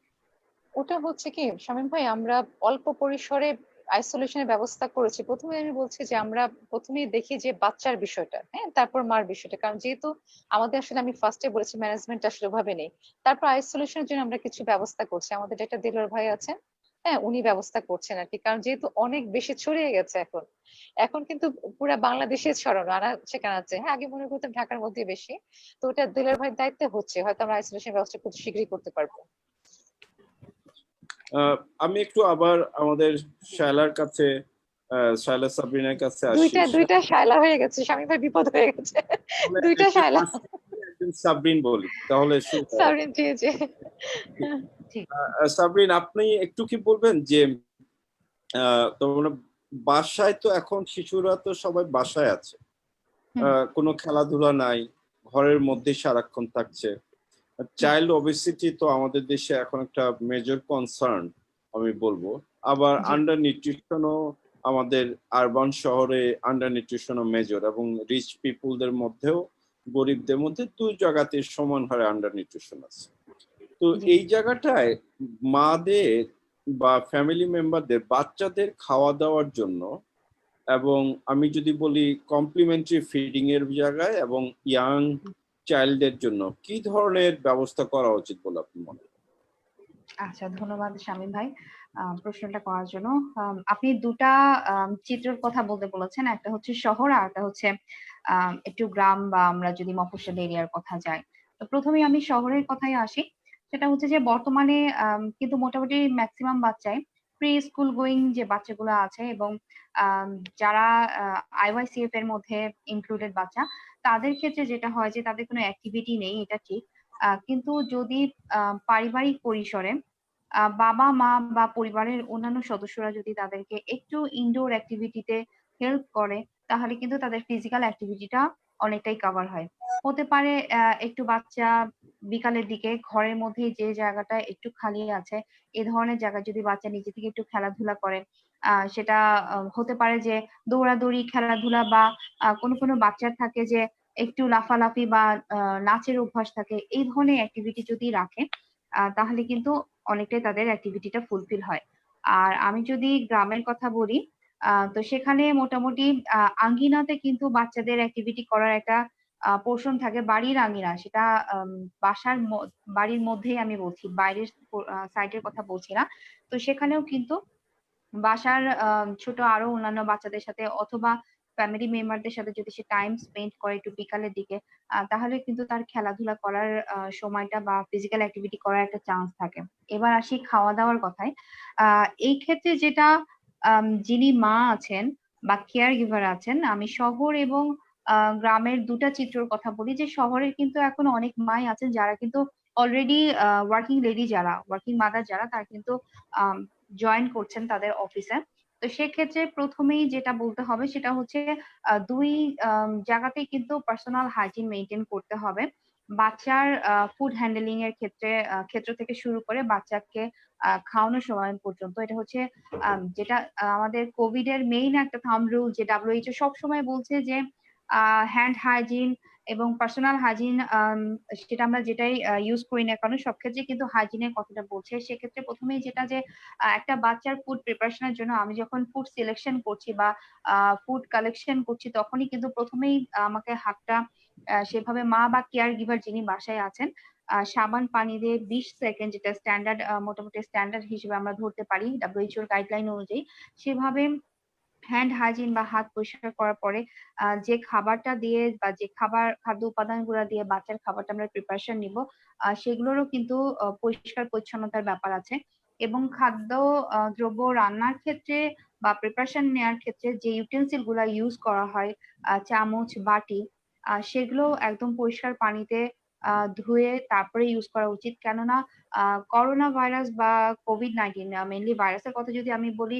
ওটা হচ্ছে কি শামীম ভাই, আমরা অল্প পরিসরে আইসোলেশনের ব্যবস্থা করেছি। প্রথমে আমি বলছি যে আমরা প্রথমেই দেখি যে বাচ্চার বিষয়টা, হ্যাঁ, তারপর মার বিষয়টা, কারণ যেহেতু আমাদের আসলে আমি ফার্স্টে বলেছি ম্যানেজমেন্ট আসলে ওভাবে নেই। তারপর আইসোলেশনের জন্য আমরা কিছু ব্যবস্থা করছি, আমাদের একটা দিলর ভাই আছেন, হ্যাঁ, উনি ব্যবস্থা করছেন আর কি। কারণ যেহেতু অনেক বেশি ছড়িয়ে গেছে এখন, এখন কিন্তু পুরো বাংলাদেশে ছড়ানো আনাচ্ছে কানাচ্ছে। হ্যাঁ, আগে মনে করতাম ঢাকার মধ্যে বেশি, তো ওটা দিলর ভাইয়ের দায়িত্বে হচ্ছে, হয়তো আমরা আইসোলেশন ব্যবস্থা খুব শীঘ্রই করতে পারবো। আমি একটু আবার আমাদের শায়লার কাছে, শায়লা সাবরিনের কাছে আসি। দুইটা দুইটা শায়লা হয়ে গেছে, স্বামী ভাই বিপদ হয়ে গেছে, তাহলে দুইটা একজন শায়লা। একজন সাবরিন বলি তাহলে সাবরিন, জি জি। জি। সাবরিন, আপনি একটু কি বলবেন যে তোমরা বাসায় তো এখন শিশুরা তো সবাই বাসায় আছে, হুম। কোনো খেলাধুলা নাই, ঘরের মধ্যে সারাক্ষণ থাকছে। চাইল্ড ওবেসিটি তো আমাদের দেশে এখন একটা মেজর কনসার্ন আমি বলবো। আবার জি। আন্ডার নিউট্রিশনও আমাদের আরবান শহরে আন্ডার নিউট্রিশনও মেজর, এবং রিচ পিপুলদের মধ্যেও গরিবদের মধ্যে দুই জায়গাতে সমান হারে আন্ডার নিউট্রিশন আছে। তো জি। এই জায়গাটায় মাদের বা ফ্যামিলি মেম্বারদের বাচ্চাদের খাওয়া দাওয়ার জন্য, এবং আমি যদি বলি কমপ্লিমেন্টারি ফিডিং এর জায়গায় এবং ইয়াং চাইল্ডের জন্য কি ধরনের ব্যবস্থা করা উচিত বলে আপনি মনে করেন? আচ্ছা, ধন্যবাদ শামীম ভাই প্রশ্নটা করার জন্য। আপনি দুটা চিত্রের কথা বলতে বলেছেন, একটা হচ্ছে শহর আর একটা হচ্ছে একটু গ্রাম বা আমরা যদি মফস্বল এরিয়ার কথা যাই। তো প্রথমে আমি শহরের কথাই আসি। সেটা হচ্ছে যে বর্তমানে কিন্তু মোটামুটি ম্যাক্সিমাম বাচ্চাই প্রি স্কুল গোয়িং যে বাচ্চাগুলো আছে এবং আম, যারা আইওয়াইসিএফ এর মধ্যে ইনক্লুডেড বাচ্চা, তাদের ক্ষেত্রে যেটা হয় যে তাদের কোনো অ্যাক্টিভিটি নেই, এটা ঠিক। কিন্তু যদি পারিবারিক পরিসরে বাবা মা বা পরিবারের অন্যান্য সদস্যরা যদি তাদেরকে একটু ইনডোর অ্যাক্টিভিটিতে হেল্প করে, তাহলে কিন্তু তাদের ফিজিক্যাল অ্যাক্টিভিটিটা অনেকটাই কভার হয়। হতে পারে একটু বাচ্চা বিকালের দিকে ঘরের মধ্যে যে জায়গাটা একটু খালি আছে, এ ধরনের জায়গায় যদি বাচ্চা নিজে থেকে একটু খেলাধুলা করে, সেটা হতে পারে যে দৌড়াদৌড়ি খেলাধুলা, বা কোনো কোনো বাচ্চার থাকে যে একটু লাফালাফি বা নাচের অভ্যাস থাকে, এই ধরনের অ্যাক্টিভিটি যদি রাখে তাহলে কিন্তু অনেকটাই তাদের অ্যাক্টিভিটিটা ফুলফিল হয়। আর আমি যদি গ্রামের কথা বলি, তো সেখানে মোটামুটি আঙ্গিনাতে কিন্তু বাচ্চাদের অ্যাক্টিভিটি করার একটা পোর্শন থাকে, বাড়ির আঙ্গিনা সেটা আম, বাড়ির মধ্যেই আমি বলছি, বাইরের সাইডের কথা বলছি না। তো সেখানেও কিন্তু বাসার ছোট আরো অন্যান্য বাচ্চাদের সাথে অথবা ফ্যামিলি মেম্বারদের সাথে যদি সে টাইম স্পেন্ড করে একটু বিকালের দিকে, তাহলে কিন্তু তার খেলাধুলা করার সময়টা বা ফিজিক্যাল অ্যাক্টিভিটি করার একটা চান্স থাকে। এবার আসি খাওয়া দাওয়ার কথায়। এই ক্ষেত্রে যেটা যিনি মা আছেন বা কেয়ার গিভার আছেন, আমি শহর এবং গ্রামের দুটা চিত্রের কথা বলি। যে শহরের কিন্তু এখন অনেক মাই আছেন যারা কিন্তু অলরেডি ওয়ার্কিং লেডি, যারা ওয়ার্কিং মাদার যারা, তারা কিন্তু জয়েন করছেন তাদের অফিসে। তো সেক্ষেত্রে প্রথমেই যেটা বলতে হবে সেটা হচ্ছে দুই জায়গাতেই কিন্তু পার্সোনাল হাইজিন মেনটেন করতে হবে। বাচ্চার ফুড হ্যান্ডেলিং এর ক্ষেত্র থেকে শুরু করে বাচ্চাকে খাওয়ানোর সময় পর্যন্ত, এটা হচ্ছে যেটা আমাদের কোভিড এর মেইন একটা থাম্ব রুল, যে ডাব্লিউএইচও সবসময় বলছে যে হ্যান্ড হাইজিন এবং পার্সোনাল হাইজিন, সেটা আমরা যেটাই ইউজ করি না কেন সব ক্ষেত্রে কিন্তু হাইজিনের কথাটা বলছে। সেক্ষেত্রে প্রথমেই যেটা যে একটা বাচ্চার ফুড প্রিপারেশনের জন্য আমি যখন ফুড সিলেকশন করছি বা ফুড কালেকশন করছি, তখনই কিন্তু প্রথমেই আমাকে হাতটা সেভাবে মা বা কেয়ার গিভার যিনি বাসায় আছেন সাবান পানি দিয়ে 20 সেকেন্ড, যেটা স্ট্যান্ডার্ড মোটামুটি স্ট্যান্ডার্ড হিসেবে আমরা ধরতে পারি ডাব্লিউএইচওর গাইডলাইন অনুযায়ী, সেভাবে হ্যান্ড হাইজিন বা হাত পরিষ্কার করার পরে যে খাবারটা দিয়ে বা যে খাদ্য উপাদানগুলো দিয়ে বাচ্চার খাবারটা আমরা প্রিপারেশন নিব, সেগুলোরও কিন্তু পরিষ্কার পরিচ্ছন্নতার ব্যাপার আছে। এবং খাদ্য দ্রব্য রান্নার ক্ষেত্রে বা প্রিপারেশন নেওয়ার ক্ষেত্রে যে ইউটেন্সিল গুলা ইউজ করা হয়, চামচ বাটি, সেগুলো একদম পরিষ্কার পানিতে ধুয়ে তারপরে ইউজ করা উচিত। কেননা করোনা ভাইরাস বা কোভিড-19, মেনলি ভাইরাসের কথা যদি আমি বলি,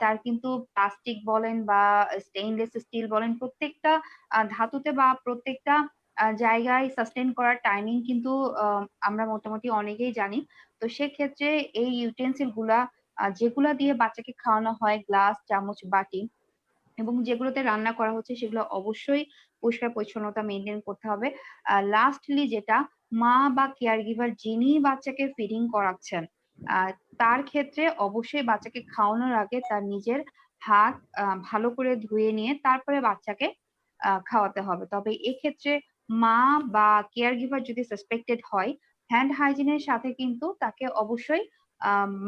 তার কিন্তু প্লাস্টিক বলেন বা স্টেইনলেস স্টিল বলেন, প্রত্যেকটা ধাতুতে বা প্রত্যেকটা জায়গায় সাস্টেন করার টাইমিং কিন্তু আমরা মোটামুটি অনেকেই জানি। তো সেক্ষেত্রে এই ইউটেন্সিল গুলা যেগুলা দিয়ে বাচ্চাকে খাওয়ানো হয়, গ্লাস চামচ বাটি, এবং যেগুলোতে রান্না করা হচ্ছে সেগুলো অবশ্যই পরিষ্কার পরিচ্ছন্নতা মেনটেন করতে হবে। লাস্টলি যেটা, মা বা কেয়ার গিভার যিনি বাচ্চাকে ফিডিং করাচ্ছেন তার ক্ষেত্রে অবশ্যই বাচ্চাকে খাওয়ানোর আগে তার নিজের হাত ভালো করে ধুয়ে নিয়ে তারপরে বাচ্চাকে খাওয়াতে হবে। তবে এক্ষেত্রে মা বা কেয়ার গিভার যদি সাসপেক্টেড হয়, হ্যান্ড হাইজিনের সাথে কিন্তু তাকে অবশ্যই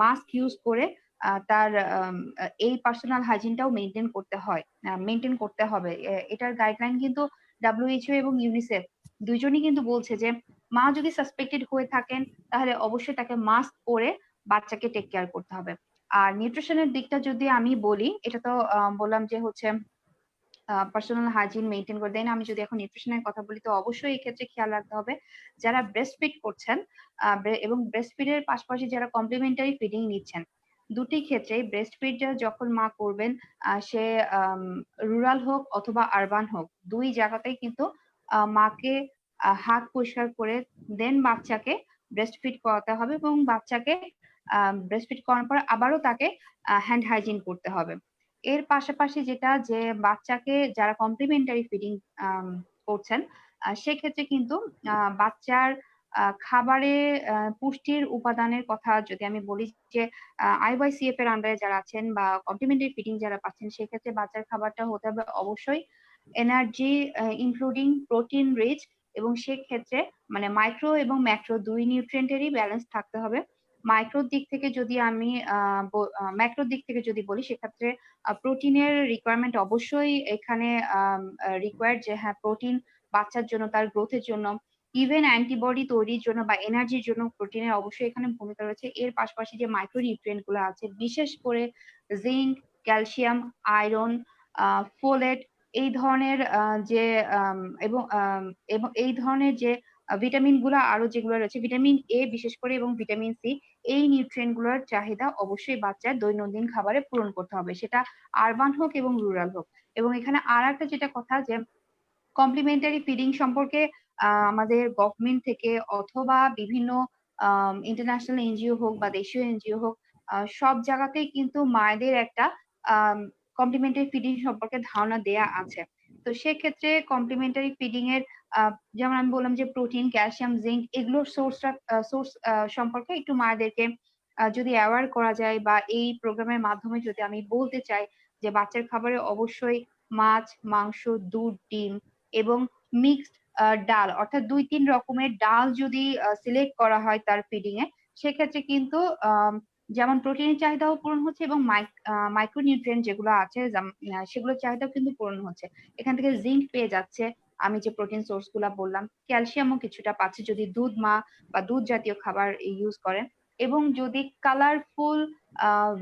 মাস্ক ইউজ করে তার এই পার্সোনাল হাইজিনটাও মেনটেন করতে হবে। এটার গাইডলাইন কিন্তু WHO এবং ইউনিসেফ দুইজনই কিন্তু বলছে যে মা যদি সাসপেক্টেড হয়ে থাকেন তাহলে অবশ্যই তাকে মাস্ক পরে বাচ্চাকে টেক কেয়ার করতে হবে। আর নিউট্রিশনের দিকটা যদি আমি বলি, এটা তো বললাম যে হচ্ছে পার্সোনাল হাইজিন মেনটেন করে দেন। আমি যদি এখন নিউট্রিশনের কথা বলি, তো অবশ্যই এই ক্ষেত্রে খেয়াল রাখতে হবে যারা ব্রেস্ট ফিড করছেন এবং ব্রেস্ট ফিডের পাশাপাশি যারা কমপ্লিমেন্টারি ফিডিং নিচ্ছেন, দুটি ক্ষেত্রে ব্রেস্ট ফিড যখন মা করবেন সে রুরাল হোক অথবা আরবান হোক, দুই জায়গাতেই কিন্তু মাকে হাত পরিষ্কার করে দেন বাচ্চাকে ব্রেস্ট ফিড করাতে হবে এবং বাচ্চাকে ব্রেস্ট ফিড করানোর পর আবারও তাকে হ্যান্ড হাইজিন করতে হবে। এর পাশাপাশি যেটা, যে বাচ্চাকে যারা কমপ্লিমেন্টারি ফিডিং করছেন সেক্ষেত্রে কিন্তু বাচ্চার খাবারে পুষ্টির উপাদানের কথা যদি আমি বলি, যে IYCF এর আন্ডারে যারা আছেন বা কমপ্লিমেন্টারি ফিডিং যারা পাচ্ছেন, সেক্ষেত্রে বাচ্চার খাবারটা হতে হবে অবশ্যই এনার্জি ইনক্লুডিং প্রোটিন রিচ, এবং সেক্ষেত্রে মানে মাইক্রো এবং ম্যাক্রো দুই নিউট্রিয়েন্টেরই ব্যালেন্স থাকতে হবে। মাইক্রোর দিক থেকে যদি আমি ম্যাক্রোর দিক থেকে যদি বলি, সেক্ষেত্রে প্রোটিনের রিকোয়ারমেন্ট অবশ্যই এখানে রিকোয়ার্ড, যে হ্যাঁ প্রোটিন বাচ্চার জন্য তার গ্রোথের জন্য, ইভেন অ্যান্টিবডি তৈরির জন্য বা এনার্জির জন্য প্রোটিনের অবশ্যই এখানে ভূমিকা রয়েছে। এর পাশাপাশি যে মাইক্রো নিউট্রিয়েন্ট গুলো আছে, বিশেষ করে জিঙ্ক, ক্যালসিয়াম, আয়রন, ফোলেট, এই ধরনের যে এবং এই ধরনের যে ভিটামিন গুলো আরো যেগুলো রয়েছে, ভিটামিন এ বিশেষ করে এবং ভিটামিন সি, এই নিউট্রিয়েন্ট গুলোর চাহিদা অবশ্যই বাচ্চার দৈনন্দিন খাবারে পূরণ করতে হবে, সেটা আরবান হোক এবং রুরাল হোক। এবং এখানে আর একটা যেটা কথা, যে কমপ্লিমেন্টারি ফিডিং সম্পর্কে আমাদের গভর্নমেন্ট থেকে অথবা বিভিন্ন ইন্টারন্যাশনাল এনজিও হোক বা দেশীয় এনজিও হোক, সব জায়গাতেই কিন্তু মায়েদের একটা কমপ্লিমেন্টারি ফিডিং সম্পর্কে ধারণা দেয়া আছে। তো সেক্ষেত্রে কমপ্লিমেন্টারি ফিডিং এর যেমন আমি বললাম যে প্রোটিন, ক্যালসিয়াম, জিঙ্ক, এগুলোর সোর্স সম্পর্কে একটু মায়েদেরকে যদি অ্যাওয়ার করা যায়, বা এই প্রোগ্রামের মাধ্যমে যদি আমি বলতে চাই যে বাচ্চার খাবারে অবশ্যই মাছ, মাংস, দুধ, ডিম এবং মিক্সড ডাল, অর্থাৎ 2-3 রকমের ডাল যদি সিলেক্ট করা হয় তার ফিডিং এ, সেক্ষেত্রে কিন্তু যেমন প্রোটিনের চাহিদাও পূরণ হচ্ছে এবং মাইক্রোনিউট্রিয়েন্ট যেগুলো আছে সেগুলোর চাহিদাও কিন্তু পূরণ হচ্ছে। এখান থেকে জিঙ্ক পেয়ে যাচ্ছে, আমি যে প্রোটিন সোর্স গুলা বললাম, ক্যালসিয়ামও কিছুটা পাচ্ছে যদি দুধ মা বা দুধ জাতীয় খাবার ইউজ করেন, এবং যদি কালারফুল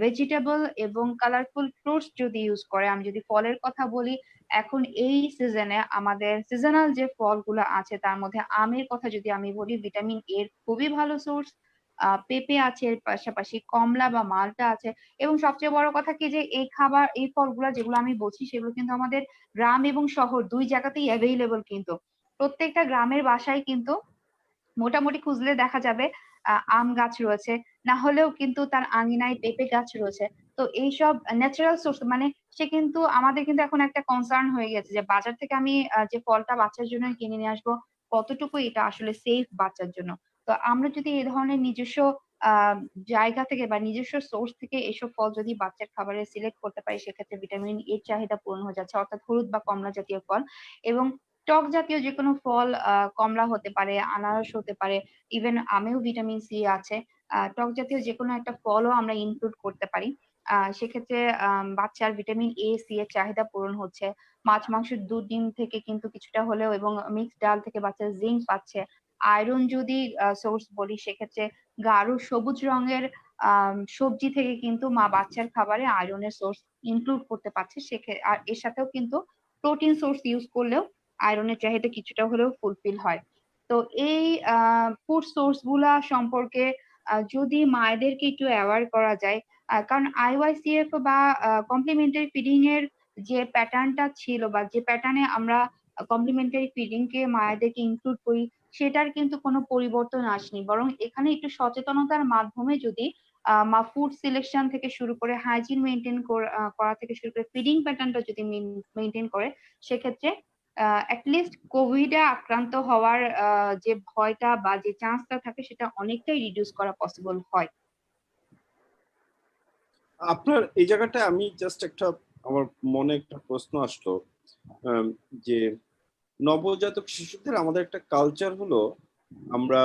ভেজিটেবল এবং কালারফুল ফ্রুটস যদি ইউজ করে। আমি যদি ফলের কথা বলি, এখন এই সিজনে আমাদের সিজনাল যে ফলগুলো আছে তার মধ্যে আমের কথা যদি আমি বলি, ভিটামিন এর খুবই ভালো সোর্স। পেঁপে আছে, এর পাশাপাশি কমলা বা মালটা আছে, এবং সবচেয়ে বড় কথা কি, যে এই ফলগুলা যেগুলো আমি বলছি সেগুলো কিন্তু আমাদের গ্রাম এবং শহর দুই জায়গাতেই অ্যাভেইলেবল। কিন্তু প্রত্যেকটা গ্রামের বাসায় কিন্তু মোটামুটি খুঁজলে দেখা যাবে আম গাছ রয়েছে, না হলেও কিন্তু তার আঙিনায় পেঁপে গাছ রয়েছে। তো এইসব ন্যাচারাল সোর্স, মানে সে কিন্তু আমাদের কিন্তু এখন একটা কনসার্ন হয়ে গেছে যে বাজার থেকে আমি যে ফলটা বাচ্চার জন্য কিনে নিয়ে আসবো, কতটুকু এটা আসলে সেফ বাচ্চার জন্য। তো আমরা যদি এই ধরনের নিজস্ব আহ জায়গা থেকে বা নিজস্ব সোর্স থেকে এসব ফল যদি বাচ্চার খাবারে সিলেক্ট করতে পারি, সেক্ষেত্রে ভিটামিন এর চাহিদা পূরণ হয়ে যাচ্ছে, অর্থাৎ হলুদ বা কমলা জাতীয় ফল। এবং টক জাতীয় যে কোনো ফল, কমলা হতে পারে, আনারস হতে পারে, ইভেন আমেও ভিটামিন সি আছে। টক জাতীয় যে কোনো একটা ফলও আমরা ইনক্লুড করতে পারি। সেক্ষেত্রে বাচ্চার ভিটামিন এ, সি এর চাহিদা পূরণ হচ্ছে। মাছ, মাংস, দুধ, ডিম থেকে কিন্তু কিছুটা হলেও, এবং মিক্সড ডাল থেকে বাচ্চা জিঙ্ক পাচ্ছে। আয়রন যদি সোর্স বলি, সেক্ষেত্রে গাঢ় সবুজ রঙের সবজি থেকে কিন্তু মা বাচ্চার খাবারে আয়রনের সোর্স ইনক্লুড করতে পারছে। আর এর সাথেও কিন্তু প্রোটিন সোর্স ইউজ করলেও আয়রনের চাহিদা কিছুটা হলেও ফুলফিল হয়। তো এই ফুড সোর্স গুলা সম্পর্কে যদি মায়েদেরকে একটু অ্যাওয়ার করা যায়, কারণ IYCF বা কমপ্লিমেন্টারি ফিডিং এর যে প্যাটার্নটা ছিল বা যে প্যাটার্নে আমরা কমপ্লিমেন্টারি ফিডিং কে মায়েদেরকে ইনক্লুড করি, সেটার কিন্তু কোনো পরিবর্তন আসেনি, বরং এখানে একটু সচেতনতার মাধ্যমে যদি মা ফুড সিলেকশন থেকে শুরু করে হাইজিন মেনটেন করা থেকে শুরু করে ফিডিং প্যাটার্নটা যদি মেনটেন করে, সেক্ষেত্রে অ্যাটলিস্ট কোভিডে আক্রান্ত হওয়ার যে ভয়টা বা যে চান্সটা থাকে সেটা অনেকটাই রিডিউস করা পসিবল হয়। আপনার এই জায়গাটায় আমি জাস্ট একটা, আমার মনে একটা প্রশ্ন আসলো, আম, যে নবজাতক শিশুদের আমাদের একটা কালচার হলো আমরা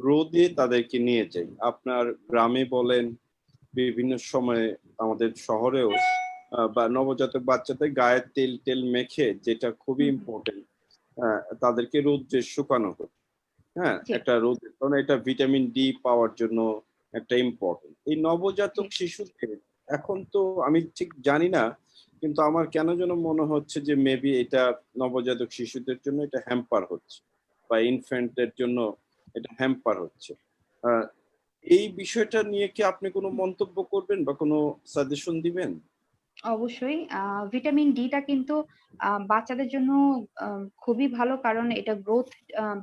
রোদে তাদেরকে নিয়ে যাই। আপনার গ্রামে বলেন, বিভিন্ন সময়ে আমাদের শহরেও বা নবজাতক বাচ্চাদের গায়ে তেল টেল মেখে, যেটা খুবই হুম, ইম্পর্টেন্ট, তাদেরকে রোদে শুকানো হয়। হ্যাঁ, জি একটা রোদ, কারণ এটা ভিটামিন ডি পাওয়ার জন্য একটা ইম্পর্টেন্ট। এই জি নবজাতক শিশুদের এখন তো আমি ঠিক জানি না, কিন্তু আমার কেন যেন মনে হচ্ছে যে মেবি এটা নবজাতক শিশুদের জন্য এটা হ্যাম্পার হচ্ছে, বা ইনফ্যান্টের জন্য এটা হ্যাম্পার হচ্ছে। আহ, এই বিষয়টা নিয়ে কি আপনি কোনো মন্তব্য করবেন বা কোনো সাজেশন দিবেন? অবশ্যই ভিটামিন ডিটা কিন্তু বাচ্চাদের জন্য খুবই ভালো, কারণ এটা গ্রোথ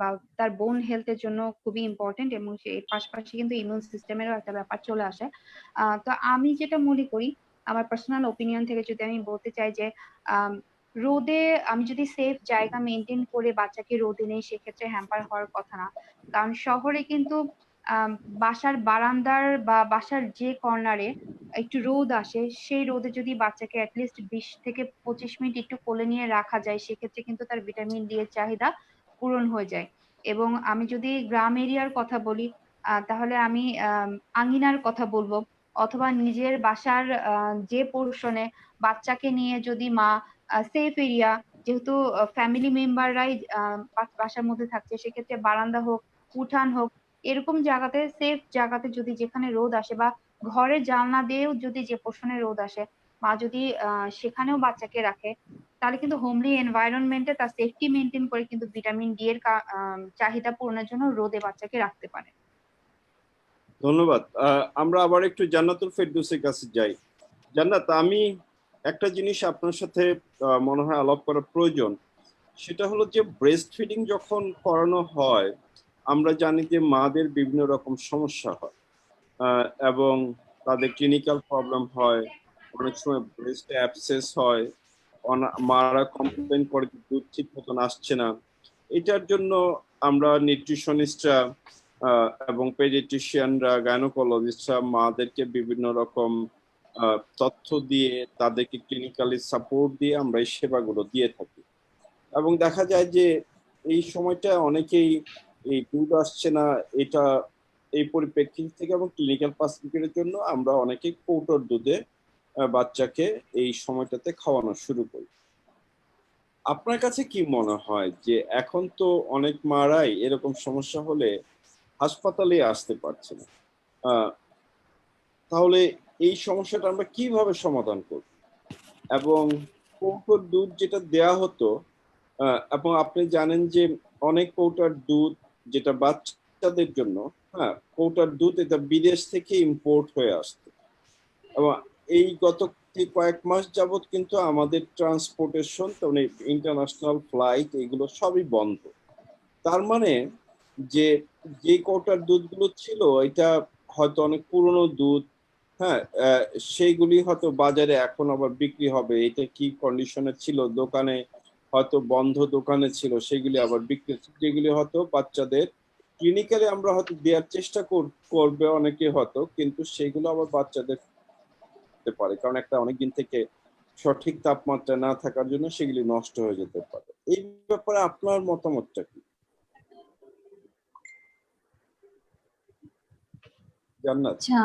বা তার বোন হেলথের জন্য খুবই ইম্পর্টেন্ট, এবং এর পাশাপাশি কিন্তু ইমিউন সিস্টেমেরও একটা ব্যাপার চলে আসে। তো আমি যেটা মনে করি, আমার পার্সোনাল ওপিনিয়ন থেকে যদি আমি বলতে চাই যে আম, রোদে আমি যদি সেফ জায়গা মেনটেন করে বাচ্চাকে রোদে নেই, সেক্ষেত্রে হ্যাম্পার হওয়ার কথা না। কারণ শহরে কিন্তু আম, বাসার বারান্দার বা বাসার যে কর্নারে একটু রোদ আসে, সেই রোদে যদি বাচ্চাকে অ্যাটলিস্ট 20 থেকে 25 মিনিট একটু কোলে নিয়ে রাখা যায়, সেক্ষেত্রে কিন্তু তার ভিটামিন ডি এর চাহিদা পূরণ হয়ে যায়। এবং আমি যদি গ্রাম এরিয়ার কথা বলি, তাহলে আমি আঙিনার কথা বলবো, অথবা নিজের বাসার যে পোর্শনে বাচ্চাকে নিয়ে যদি মা সেফ এরিয়া, যেহেতু ফ্যামিলি মেম্বাররাই বাসার মধ্যে থাকছে, সেক্ষেত্রে বারান্দা হোক, উঠান হোক, এরকম জায়গাতে, সেফ জায়গাতে যদি, যেখানে রোদ আসে, বা ঘরের জানলা দিয়েও যদি যে পোষণে রোদ আসে, মা যদি সেখানেও বাচ্চাকে রাখে, তাহলে কিন্তু হোমলি এনভায়রনমেন্টে তার সেফটি মেনটেন করে কিন্তু ভিটামিন ডি এর চাহিদা পূরণের জন্য রোদে বাচ্চাকে রাখতে পারে। ধন্যবাদ। আমরা আবার একটু জান্নাতুল ফেরদৌসের কাছে যাই। জান্নাত, আমি একটা জিনিস আপনার সাথে মনে হয় আলাপ করা প্রয়োজন। সেটা হলো যে ব্রেস্ট ফিডিং যখন করানো হয়, আমরা জানি যে মাদের বিভিন্ন রকম সমস্যা হয়, এবং তাদের ক্লিনিক্যাল প্রবলেম হয়, অনেক সময় ব্রেস্টে অ্যাবসেস হয়, মারা কমপ্লেন করে যে দুধ ঠিক মতন আসছে না। এটার জন্য আমরা নিউট্রিশনিস্টরা এবং পেডিয়াট্রিশিয়ানরা, গাইনোকোলজিস্টরা মাদেরকে বিভিন্ন রকম তথ্য দিয়ে, তাদেরকে ক্লিনিক্যালি সাপোর্ট দিয়ে আমরা এই সেবাগুলো দিয়ে থাকি। এবং দেখা যায় যে এই সময়টা অনেকেই এই দুধ আসছে না, এটা এই পরিপ্রেক্ষিত থেকে এবং ক্লিনিক্যাল পার্সপেক্টিভের জন্য আমরা অনেকেই কৌটোর দুধে বাচ্চাকে এই সময়টাতে খাওয়ানো শুরু করি। আপনার কাছে কি মনে হয় যে এখন তো অনেক মারাই এরকম সমস্যা হলে হাসপাতালে আসতে পারছে না, আহ, তাহলে এই সমস্যাটা আমরা কিভাবে সমাধান করব? এবং কৌটোর দুধ যেটা দেয়া হতো, এবং আপনি জানেন যে অনেক কৌটার দুধ যেটা বাচ্চাদের জন্য, হ্যাঁ, কৌটার দুধ এটা বিদেশ থেকে ইম্পোর্ট হয়ে আসতো, এবং এই গত কয়েক মাস যাবত কিন্তু আমাদের ট্রান্সপোর্টেশন, মানে ইন্টারন্যাশনাল ফ্লাইট, এগুলো সবই বন্ধ। তার মানে যে যে কৌটার দুধগুলো ছিল, এটা হয়তো অনেক পুরনো দুধ। হ্যাঁ, সেইগুলি হয়তো বাজারে এখন আবার বিক্রি হবে। এটা কি কন্ডিশনে ছিল, দোকানে হয়তো বন্ধ দোকানে ছিল, সেগুলি আবার বিক্রি হচ্ছে, যেগুলি হয়তো বাচ্চাদের ক্লিনিক্যালি আমরা হয়তো দেওয়ার চেষ্টা করবে অনেকে হয়তো, কিন্তু সেগুলো আবার বাচ্চাদের হতে পারে, কারণ একটা অনেকদিন থেকে সঠিক তাপমাত্রা না থাকার জন্য সেগুলি নষ্ট হয়ে যেতে পারে। এই ব্যাপারে আপনার মতামতটা কি, জান্নাত? আচ্ছা,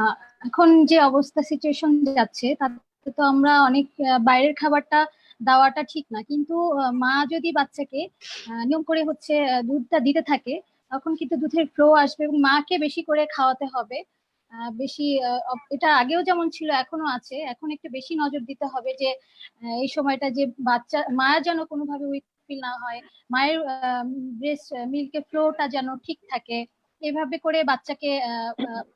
এখন যে অবস্থা সিচুয়েশন যাচ্ছে তাতে তো আমরা অনেক বাইরের খাবারটা দেওয়াটা ঠিক না, কিন্তু মা যদি বাচ্চাকে নিয়ম করে হচ্ছে দুধটা দিতে থাকে, তখন কিন্তু দুধের ফ্লো আসবে এবং মাকে বেশি করে খাওয়াতে হবে। বেশি এটা আগেও যেমন ছিল এখনো আছে, এখন একটু বেশি নজর দিতে হবে যে এই সময়টা যে বাচ্চা মা যেন কোনোভাবে উইক ফিল না হয়, মায়ের ব্রেস্ট মিল্কের ফ্লোটা যেন ঠিক থাকে। এভাবে করে বাচ্চাকে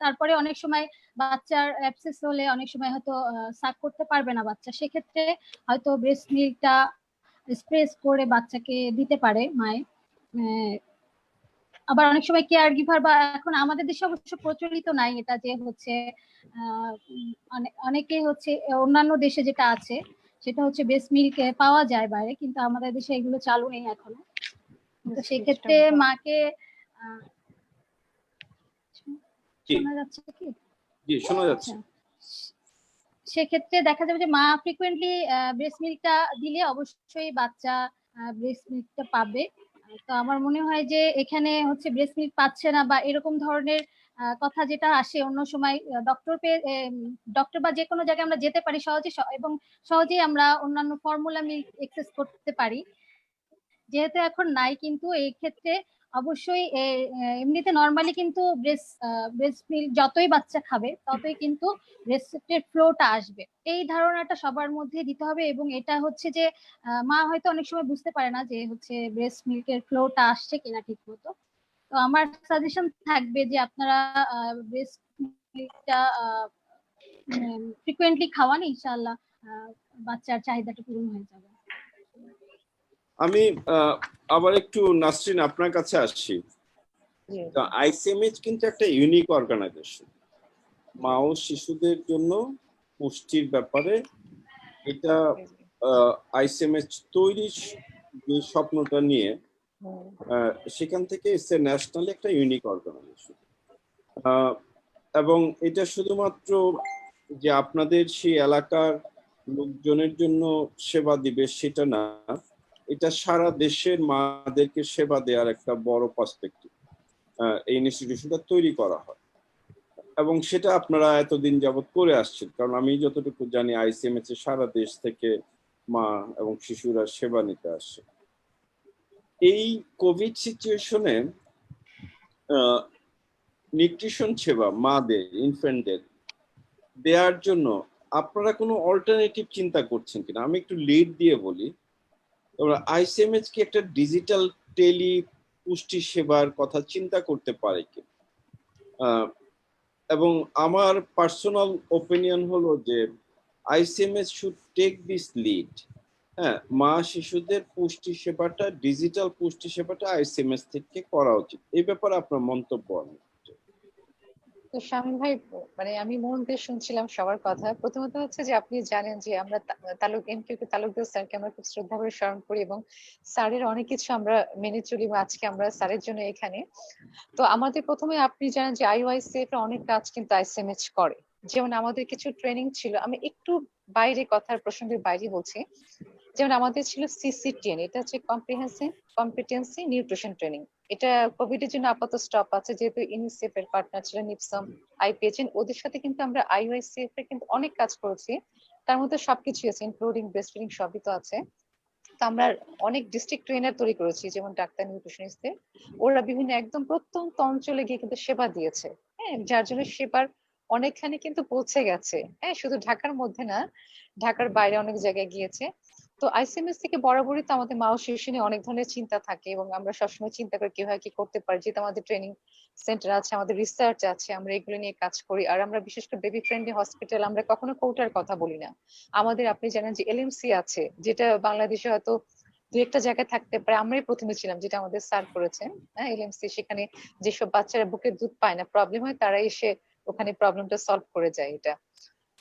তারপরে অনেক সময় বাচ্চার অ্যাবসেস হলে অনেক সময় হয়তো সাক করতে পারবে না বাচ্চা, সেক্ষেত্রে হয়তো ব্রেস্ট মিল্কটা স্প্রেস করে বাচ্চাকে দিতে পারে মায়ের। আবার অনেক সময় কেয়ার গিভার, বা এখন আমাদের দেশে অবশ্য প্রচলিত নাই এটা, যে হচ্ছে অনেকেই হচ্ছে অন্যান্য দেশে যেটা আছে সেটা হচ্ছে ব্রেস্ট মিল্ক পাওয়া যায় বাইরে, কিন্তু আমাদের দেশে এগুলো চালু নেই এখনো। তো সেক্ষেত্রে মাকে জি শোনা যাচ্ছে কি? জি শোনা যাচ্ছে। আচ্ছা, সেক্ষেত্রে দেখা যাবে যে মা ফ্রিকুয়েন্টলি ব্রেস্ট মিল্কটা দিলে অবশ্যই বাচ্চা ব্রেস্ট মিল্কটা পাবে। তো আমার মনে হয় যে এখানে হচ্ছে ব্রেস্ট মিল্ক পাচ্ছে না বা এরকম ধরনের কথা যেটা আসে অন্য সময়, ডক্টর বা যে কোনো জায়গায় আমরা যেতে পারি সহজে এবং সহজেই আমরা অন্যান্য ফর্মুলা মিল্ক এক্সেস করতে পারি, যেহেতু এখন নাই। কিন্তু এই ক্ষেত্রে অবশ্যই এমনিতে নর্মালি কিন্তু ব্রেস্ট মিল্ক যতই বাচ্চা খাবে ততই কিন্তু ব্রেস্টের ফ্লোটা আসবে, এই ধারণাটা সবার মধ্যে দিতে হবে। এবং এটা হচ্ছে যে মা হয়তো অনেক সময় বুঝতে পারে না যে হচ্ছে ব্রেস্ট মিল্কের ফ্লোটা আসছে কিনা ঠিক মতো। তো আমার সাজেশন থাকবে যে আপনারা ব্রেস্ট মিল্কটা ফ্রিকুয়েন্টলি খাওয়ান, ইনশাআল্লাহ বাচ্চার চাহিদাটা পূরণ হয়ে যাবে। আমি আবার একটু নাসরিন আপনার কাছে আসছি। আইসিএমএইচ কিন্তু একটা ইউনিক অর্গানাইজেশন, মা ও শিশুদের জন্য পুষ্টির ব্যাপারে এটা আইসিএমএইচ তৈরির যে স্বপ্নটা নিয়ে সেখান থেকে ইটস এ ন্যাশনালি একটা ইউনিক অর্গানাইজেশন। এবং এটা শুধুমাত্র যে আপনাদের সেই এলাকার লোকজনের জন্য সেবা দিবে সেটা না, এটা সারা দেশের মাদেরকে সেবা দেওয়ার একটা বড় পার্সপেক্টিভ এই ইনস্টিটিউশনটা তৈরি করা হয়। এবং সেটা আপনারা এতদিন যাবৎ করে আসছেন, কারণ আমি যতটুকু জানি আইসিএমএইচ এ সারা দেশ থেকে মা এবং শিশুরা সেবা নিতে আসছে। এই কোভিড সিচুয়েশনে নিউট্রিশন সেবা মাদের ইনফ্যান্টদের দেওয়ার জন্য আপনারা কোনো অল্টারনেটিভ চিন্তা করছেন কিনা? আমি একটু লিড দিয়ে বলি, আইসিএমএইচ কি একটা ডিজিটাল টেলি পুষ্টি সেবার কথা চিন্তা করতে পারে কি? এবং আমার পার্সোনাল ওপিনিয়ন হলো যে আইসিএমএস শুড টেক দিস লিড। হ্যাঁ, মা শিশুদের পুষ্টি সেবাটা, ডিজিটাল পুষ্টি সেবাটা আইসিএমএস থেকে করা উচিত। এই ব্যাপারে আপনার মন্তব্য? তো শামীম ভাই, মানে আমি মন দিয়ে শুনছিলাম সবার কথা। প্রথমত হচ্ছে যে আপনি জানেন যে আমরা তালুকদার স্যারকে আমরা খুব শ্রদ্ধা করে স্মরণ করি এবং স্যারের অনেক কিছু আমরা মেনে চলি এবং আজকে আমরা স্যারের জন্য এখানে। তো আমাদের প্রথমে আপনি জানেন যে আইওআইসিএফ এর অনেক কাজ কিন্তু আইসিএমএইচ করে। যেমন আমাদের কিছু ট্রেনিং ছিল, আমি একটু বাইরে কথার প্রসঙ্গের বাইরে বলছি। যেমন আমাদের ছিল সিসিটিএন, এটা হচ্ছে কম্প্রিহেন্সিভ কম্পিটেন্সি নিউট্রিশন ট্রেনিং। এটা কোভিড এর জন্য আপাতত স্টপ আছে, যেহেতু ইউনিসেফ এর পার্টনার ছিল নিপসাম, আইপিএইচএন, ওদের সাথে কিন্তু আমরা আইওআইসিএফ এর কিন্তু অনেক কাজ করেছি। তার মধ্যে সবকিছু আছে, ইনক্লুডিং ব্রেস্ট ফিডিং, সবই তো আছে। তো আমরা অনেক ডিস্ট্রিক্ট ট্রেনার তৈরি করেছি, যেমন ডাক্তার, নিউট্রিশনিস্টদের। ওরা বিভিন্ন একদম প্রত্যন্ত অঞ্চলে গিয়ে কিন্তু সেবা দিয়েছে। হ্যাঁ, যার জন্য সেবার অনেকখানি কিন্তু পৌঁছে গেছে। হ্যাঁ, শুধু ঢাকার মধ্যে না, ঢাকার বাইরে অনেক জায়গায় গিয়েছে। তো আইসিএমএস থেকে বরাবরই তো আমাদের মা ও শিশু নিয়ে অনেক ধরনের চিন্তা থাকে এবং আমরা সবসময় চিন্তা করি কিভাবে কি করতে পারি। যেহেতু আমাদের ট্রেনিং সেন্টার আছে, আমাদের রিসার্চ আছে, আমরা এগুলো নিয়ে কাজ করি। আর আমরা বিশেষ করে বেবি ফ্রেন্ডলি হসপিটাল, আমরা কখনো কোটার কথা বলি না। আমাদের, আপনি জানেন যে এলএমসি আছে, যেটা বাংলাদেশে হয়তো দু একটা জায়গায় থাকতে পারে, আমরাই প্রথমে ছিলাম, যেটা আমাদের স্যার করেছেন। হ্যাঁ, এলএমসি, সেখানে যেসব বাচ্চারা বুকের দুধ পায় না, প্রবলেম হয়, তারা এসে ওখানে প্রবলেমটা সলভ করে যায়। এটা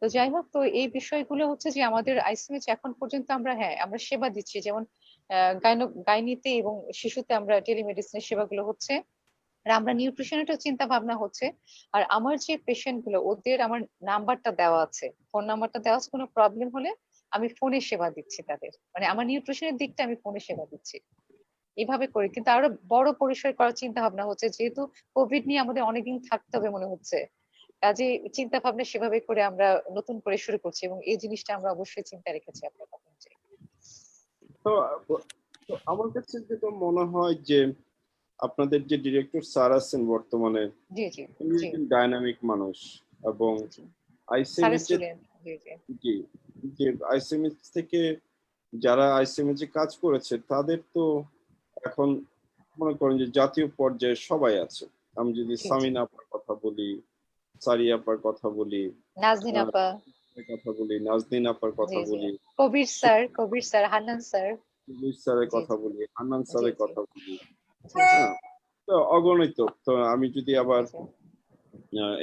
তো যাই হোক, তো এই বিষয়গুলো হচ্ছে যে আমাদের আইসিএমএইচ এখন পর্যন্ত আমরা, হ্যাঁ, আমরা সেবা দিচ্ছি। যেমন গাইনিতে এবং শিশুতে আমরা টেলিমেডিসিনের সেবাগুলো হচ্ছে। আর আমরা নিউট্রিশনেরও চিন্তা ভাবনা হচ্ছে। আর আমার যে পেশেন্ট গুলো, ওদের আমার নাম্বারটা দেওয়া আছে, ফোন নাম্বারটা দেওয়া আছে, কোনো প্রবলেম হলে আমি ফোনে সেবা দিচ্ছি তাদের। মানে আমার নিউট্রিশনের দিকটা আমি ফোনে সেবা দিচ্ছি, এভাবে করি। কিন্তু আরো বড় পরিসর করার চিন্তা ভাবনা হচ্ছে, যেহেতু কোভিড নিয়ে আমাদের অনেকদিন থাকতে হবে মনে হচ্ছে। কাজে চিন্তা ভাবনা সেভাবে করে আমরা নতুন করে শুরু করছি এবং এই জিনিসটা আমরা অবশ্যই চিন্তা রেখেছি আপনার কথা অনুযায়ী। তো তো আমার কাছে যেটা মনে হয় যে আপনাদের যে ডিরেক্টর স্যার আছেন বর্তমানে, জি জি উনি জি একজন ডাইনামিক মানুষ এবং জি। স্যারের আইসিএমএইচ স্টুডেন্ট। জি জি জি যে আইসিএমএইচ থেকে যারা আইসিএমএইচ কাজ করেছে তাদের তো এখন মনে করেন যে জাতীয় পর্যায়ে সবাই আছে। আমি যদি জি জি। সামিন আপার কথা বলি, সারিয়া আপার কথা বলি, নাজনীন আপা। কথা বলি, নাজনীন আপার জি কথা জি। বলি, কবির স্যার, হান্নান স্যার। সুবীর স্যারের জি কথা জি বলি, হান্নান জি স্যারের জি কথা বলি, জি জি হ্যাঁ, তো অগণিত। তো আমি যদি আবার জি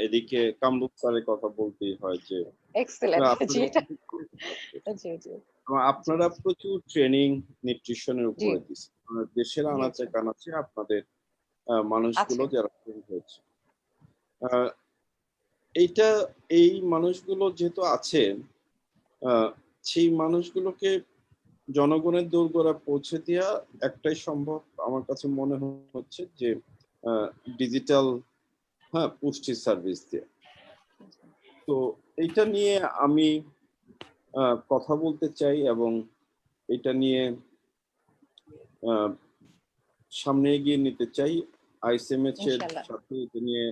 এদিকে কামরূপ স্যারের কথা বলতেই হয় যে এক্সেলেন্ট। জি, আপনাদের এটা জি জি আপনারা প্রচুর ট্রেনিং নিউট্রিশনের জি উপরে দিচ্ছেন, দেশের আনাচে দিয়েছেন কানাচে আপনাদের মানুষগুলো আছে যারা train হয়েছে, আহ, এইটা এই মানুষগুলো যেহেতু আছে, আহ, সেই মানুষগুলোকে জনগণের দোরগোড়া পৌঁছে দেওয়া একটাই সম্ভব আমার কাছে মনে হচ্ছে, যে ডিজিটাল, হ্যাঁ, পুষ্টি সার্ভিস দিয়ে। তো এইটা নিয়ে আমি কথা বলতে চাই, এবং এটা নিয়ে আহ, সামনে এগিয়ে নিতে চাই। আইসিএমএইচ এর ইনশাল্লাহ। সাথে এটা নিয়ে